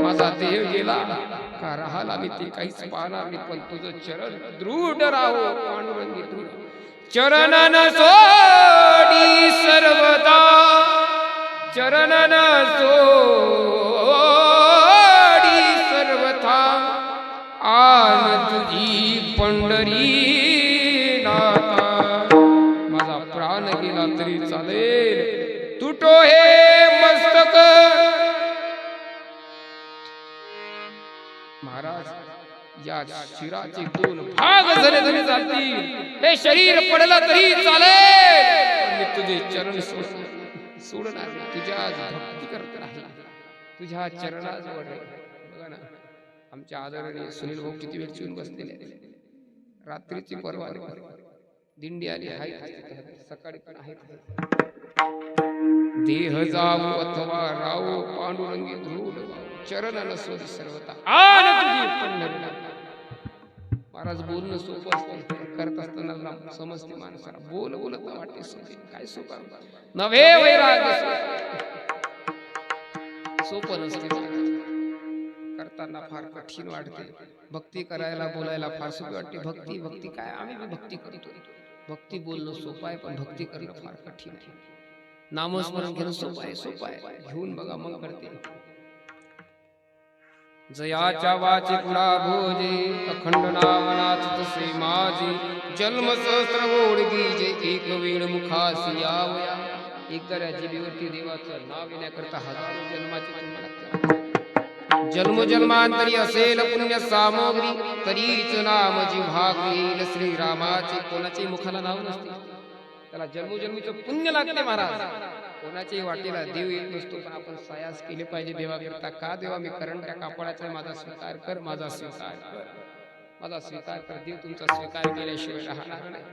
माझा देह गेला का राहिला मी ते काहीच पाहणार नाही, पण तुझं चरण दृढ राहो पांडुरंगी दृढ. चरणन सोडी सर्वदा, चरणन सोडी सर्वथा, आन तुझी पंढरी नाथा. माझा प्राण गेला तरी चालेल, तुटो हे मस्तक. महाराज या शिराचे दोन भाग झाले तरी चालतील, हे शरीर पडलं तरी चालेल, पण मी तुझे चरण सोडणार नाही. तुझ्या भक्ती करत राहील, तुझ्या चरणाजवळ राहील. बघा ना आमच्या आदरणीय सुनील भाऊ किती वेळ चिवून बसलेले आहेत. रात्रीची परवाने दिंडी आली आहे, सकाळी पण आहेत. देह जावो अथवा रावो पांडुरंगी दृढ, चरण नसवत सर्वता, आन तुझी पंढरी. महाराज बोलणं सोपं असतं, करत असताना समजते माणसाला. बोलत वाटते सोपे, काय सोपं नव्हे. वैराग्य सोपं नसते. करताना फार कठीण वाटते. भक्ती करायला बोलायला फार सोपी वाटते. भक्ती काय, आम्ही बी भक्ती करतो. भक्ती बोलणं सोपं आहे, पण भक्ती करणं फार कठीण आहे. नामस्मरण घेणं सोपं आहे, घेऊन बघा मग करते. जयाच्या वाची पुरा भोजे, अखंड नाम नाचत से माझे. जन्म सहस्र ओळगी जे एक वेळ मुखासी यावया. एकदा जिभेवरती देवाचं नाव येण्याकरता हजारो जन्माची तुम्हाला जन्मोजन्मांतरी असेल पुण्य सामग्री, तरीच नाम जिव्हाक येईल श्रीरामाचे. कोणाच्याही मुखाला नाव नसते, त्याला जन्मोजन्मीचं पुण्य लागते. महाराज कोणाच्याही वाटेला देव येत नसतो, पण आपण सायास केले पाहिजे देवाकरता. का देवा मी करंट्या कापडाचा, माझा स्वीकार कर, माझा स्वीकार कर, माझा स्वीकार कर. देव तुमचा स्वीकार केल्याशिवाय राहणार नाही.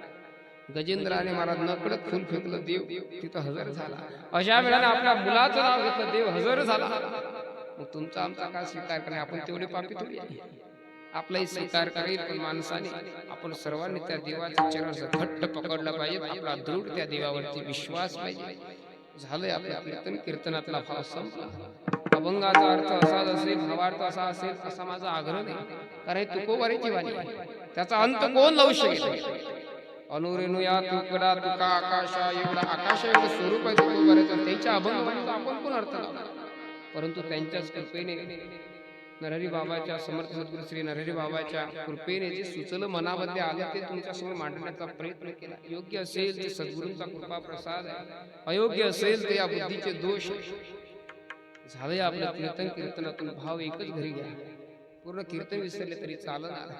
गजेंद्राने महाराज नकळत फुल फेकलं, देव तिथं हजर झाला. अशा वेळेला आपल्या मुलाचं नाव घेतलं, देव हजर झाला. मग तुमचा आमचा का स्वीकार करणे, आपण तेवढे पापी थोडी आहे. आपलाही स्वीकार करेल, पण माणसाने आपण सर्वांनी त्या देवाच्या चरणाचा घट्ट पकडला पाहिजे. आपला दृढ त्या देवावरती विश्वास पाहिजे. झालंय आपल्या कीर्तनातला भाव संपला. अभंगाचा अर्थ असाच असेल, भावार्थ असा असेल असा माझा आग्रह नाही, कारण हे तुकोबारीची वाणी आहे. त्याचा अंत कोण लावू शकेल. अनुरेणुया तुकडा तुका आकाशा, एवढा आकाशा एवढं स्वरूप आहे तुकोबारीचं. त्याच्या अभंगाचा आपण कोण अर्थ लावला. परंतु त्यांच्याच कृपेने, नरहरी बाबाच्या समर्थ सद्गुरू श्री नरहरी बाबाच्या कृपेने जे सुचलं मनामध्ये आलं ते तुमच्यासमोर मांडण्याचा प्रयत्न केला. योग्य असेल ते सद्गुरूंचा कृपा प्रसाद आहे, अयोग्य असेल ते या बुद्धीचे दोष. झालंय आपलं कीर्तनातून भाव एकच घरी घ्या. पूर्ण कीर्तन विसरले तरी चालणार.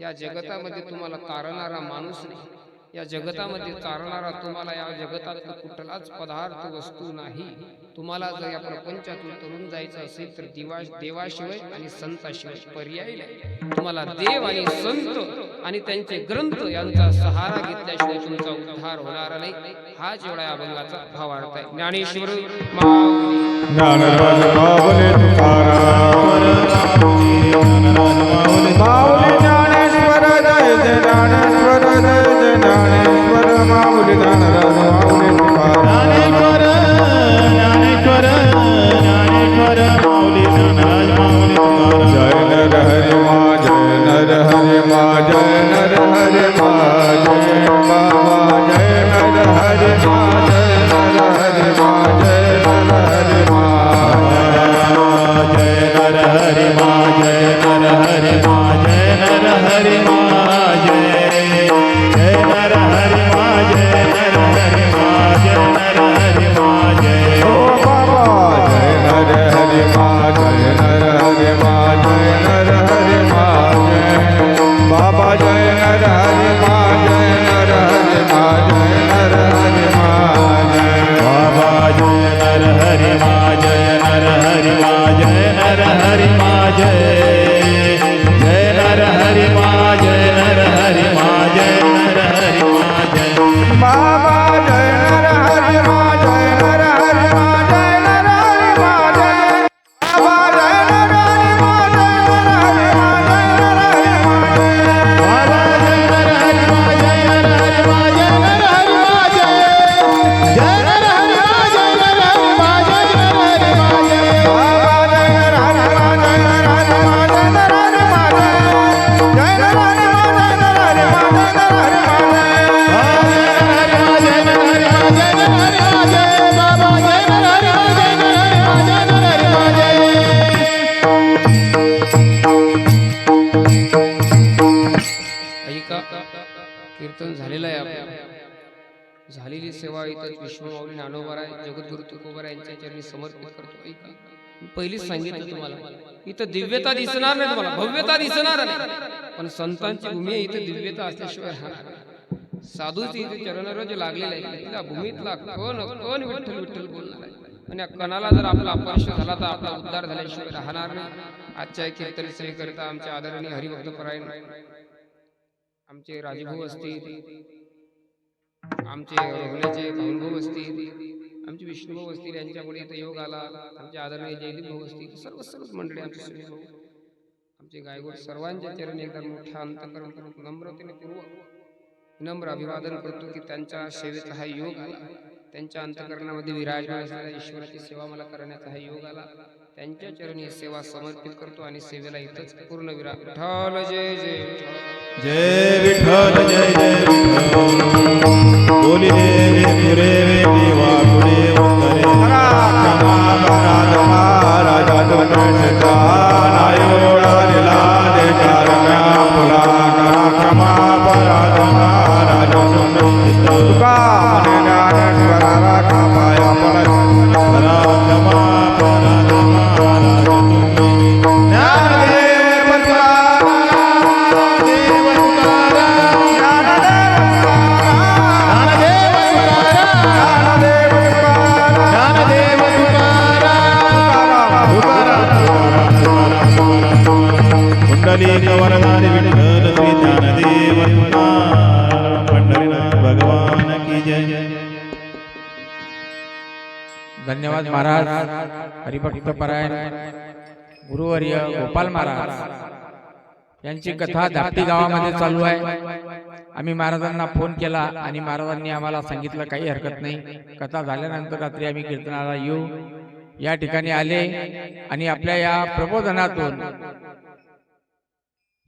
या जगतामध्ये तुम्हाला तारणारा माणूस नाही, या जगतामध्ये चालणारा तुम्हाला या जगतातला कुठलाच पदार्थ वस्तू नाही. तुम्हाला जर या प्रपंचातून तरुण जायचं असेल तर देवाशिवाय आणि संताशिवाय पर्याय नाही. तुम्हाला देव आणि संत आणि त्यांचे ग्रंथ यांचा सहारा घेतल्याशिवाय तुमचा उद्धार होणार नाही. हाच एवढा या अभंगाचा भावार्थ आहे. ज्ञानेश्वर माऊली
ज्ञानराज माऊली तुकाराम माऊली ज्ञानेश्वर जय जय ज्ञानेश्वर जय जय ज्ञानेश्वर माऊली ज्ञानराज माऊली तुकाराम
ज्ञानेश्वर ज्ञानेश्वर माऊली ज्ञानराज माऊली तुकाराम
जय नर हरि मा जय नर हरि मा जय नर हरि मा जय बाबा जय नर हरि मा जय नर हरि मा जय नर हरि मा
जय नर हरि मा जय नर हरि मा जय नर हरि मा जय नर हरि मा जय नर हरि मा जय नर हरि मा जय
ओ बाबा जय नर हरि मा जय नर हरि मा जय नर हरि मा जय बाबा जय नर हरि मा जय नर हरि मा जय नर हरि मा जय
बाबा जय नर हरि मा जय नर हरि मा जय नर हरि मा जय नर हरि मा जय नर हरि मा जय नर हरि मा जय
बाबा जय नर हरि मा जय नर हरि मा जय नर हरि मा जय बाबा जय नर हरि मा जय नर हरि मा जय नर हरि मा जय
बाबा जय नर हरि मा जय नर हरि मा जय नर हरि मा जय नर हरि मा जय नर हरि मा जय नर हरि मा जय
बाबा जय नर हरि मा जय नर हरि मा जय नर हरि मा जय जय नर हरि मा जय नर हरि मा जय नर हरि मा जय
जय नर हरि मा जय नर हरि मा जय बाबा जय नर हरि मा जय नर हरि मा जय नर हरि मा जय
ऐका कीर्तन झालेलं आहे आपलं. झालेली सेवा इथं विश्वमाऊली ज्ञानोबाराय जगद्गुरु तुकोबाराय यांच्या चरणी समर्पित करतो. ऐका मी पहिलीच सांगितलं तुम्हाला इथं दिव्यता दिसणार नाही, तुम्हाला भव्यता दिसणार नाही, पण संतांची भूमी आहे, इथं दिव्यता असल्याशिवाय राहणार नाही. साधूचे इथे चरणरज लागलेले आहे, तिला भूमीतला कण कण विठ्ठल विठ्ठल बोलणार आहे. आणि या कणाला जर आपला स्पर्श झाला तर आपला उद्धार झाल्याशिवाय राहणार नाही. आजच्या कीर्तन सेवेकरिता आमचे आदरणीय हरिभक्त परायण आमचे राजभाऊ असतील, आमचे रोहण्याचे भाऊभाऊ असतील, आमचे विष्णुभाऊ असतील, यांच्यामुळे इथं योग आला. आमचे आदरणीय जयदीप भाऊ असतील, सर्वच मंडळी, आमचे सुनील भाऊ, आमचे गायगोड, सर्वांच्या चरणी एकदा मोठ्या अंतकरण करून नम्रतेने पूर्वक विनम्र अभिवादन करतो की त्यांच्या सेवेचा हा योग आला. त्यांच्या अंतकरणामध्ये विराजमान असलेल्या ईश्वराची सेवा मला करण्याचा हा योग आला. त्यांच्या चरणी सेवा समर्पित करतो आणि सेवेला इथंच पूर्ण विराम. विठ्ठल जय जय विठ्ठल.
जय विठ्ठल जय जय विठ्ठल बोली देवी पुरे देवा पुरे उत्तरे
क्षमा पराध महाराजा तुमचा नायोडा दिला दे कारण्या फुला करा क्षमा पराध महाराजा तुका म्हणे ज्ञानेश्वराला कापाया पड
क्षमा पराध महाराज तुम्ही
ज्ञानदेव तुकाराम
देव तुकाराम
ज्ञानदेव तुकाराम
ज्ञानदेव तुकाराम
ज्ञानदेव तुकाराम
तुकाराम कुंडली वरदारी विठ्ठल श्री ज्ञानदेव तुकाराम पंढरीनाथ भगवान की जय.
धन्यवाद महाराज. हरिभक्त परायण गुरुवर्य गोपाल महाराज यांची कथा धापटी गावामध्ये चालू आहे. आम्ही महाराजांना फोन केला आणि महाराजांनी आम्हाला सांगितलं काही हरकत नाही, कथा झाल्यानंतर रात्री आम्ही कीर्तनाला येऊ. या ठिकाणी आले आणि आपल्या या प्रबोधनातून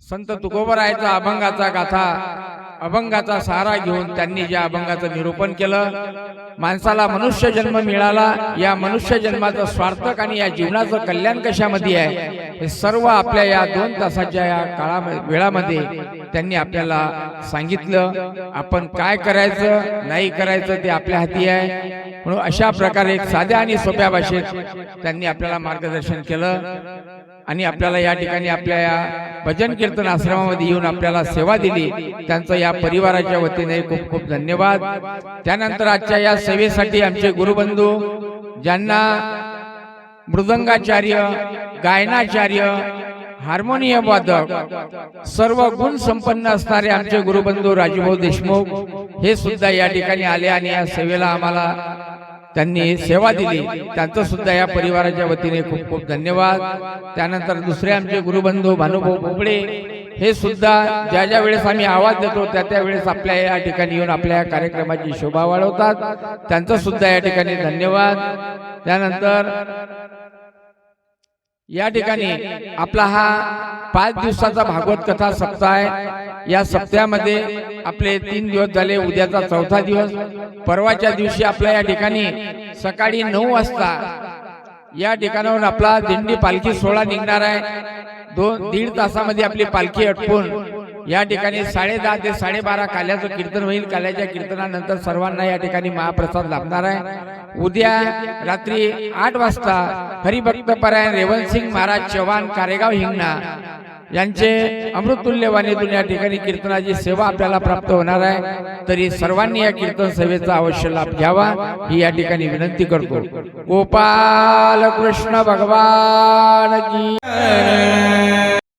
संत तुकोबरायचा अभंगाचा गाथा अभंगाचा सहारा घेऊन त्यांनी ज्या अभंगाचं निरूपण केलं, माणसाला मनुष्य जन्म मिळाला, या मनुष्य जन्माचं स्वार्थक आणि या जीवनाचं कल्याण कशामध्ये आहे हे सर्व आपल्या या 2 तासाच्या या वेळामध्ये त्यांनी आपल्याला सांगितलं. आपण काय करायचं नाही करायचं ते आपल्या हाती आहे. म्हणून अशा प्रकारे एक साध्या आणि सोप्या भाषेत त्यांनी आपल्याला मार्गदर्शन केलं आणि आपल्याला या ठिकाणी आपल्या या भजन कीर्तन आश्रमामध्ये येऊन आपल्याला सेवा दिली, त्यांचं या परिवाराच्या वतीने खूप खूप धन्यवाद. त्यानंतर आजच्या या सेवेसाठी आमचे गुरुबंधू, ज्यांना मृदंगाचार्य, गायनाचार्य, हार्मोनियम वादक सर्व गुण संपन्न असणारे आमचे गुरुबंधू राजूभाऊ देशमुख हे सुद्धा या ठिकाणी आले आणि या सेवेला आम्हाला त्यांनी सेवा दिली. त्यांचं सुद्धा या परिवाराच्या वतीने खूप खूप धन्यवाद. त्यानंतर दुसरे आमचे गुरुबंधू भानुभाऊ भोपळे हे सुद्धा ज्या ज्या वेळेस आम्ही आवाज देतो त्या त्या वेळेस आपल्या या ठिकाणी येऊन आपल्या या कार्यक्रमाची शोभा वाढवतात. त्यांचं सुद्धा या ठिकाणी धन्यवाद. त्यानंतर या ठिकाणी आपला हा 5 दिवसाचा भागवत कथा सप्ताह आहे. या सप्त्यामध्ये आपले 3 दिवस झाले, उद्याचा 4था दिवस. परवाच्या दिवशी आपल्या या ठिकाणी सकाळी 9 वाजता या ठिकाणाहून आपला दिंडी पालखी सोहळा निघणार आहे. 2-1.5 तासामध्ये आपली पालखी अटपून या ठिकाणी 10:30 ते 12:30 काल्याचं कीर्तन होईल. काल्याच्या कीर्तनानंतर सर्वांना या ठिकाणी महाप्रसाद लाभणार आहे. उद्या रात्री 8 वाजता हरिभक्तपरायण रेवणसिंग महाराज चव्हाण कारेगाव हिंगणा यांचे अमृततुल्य वाणीतून या ठिकाणी कीर्तनाची सेवा आपल्याला प्राप्त होणार आहे. तरी सर्वांनी या कीर्तन सेवेचा अवश्य लाभ घ्यावा ही या ठिकाणी विनंती करतो. गोपाल कृष्ण भगवान की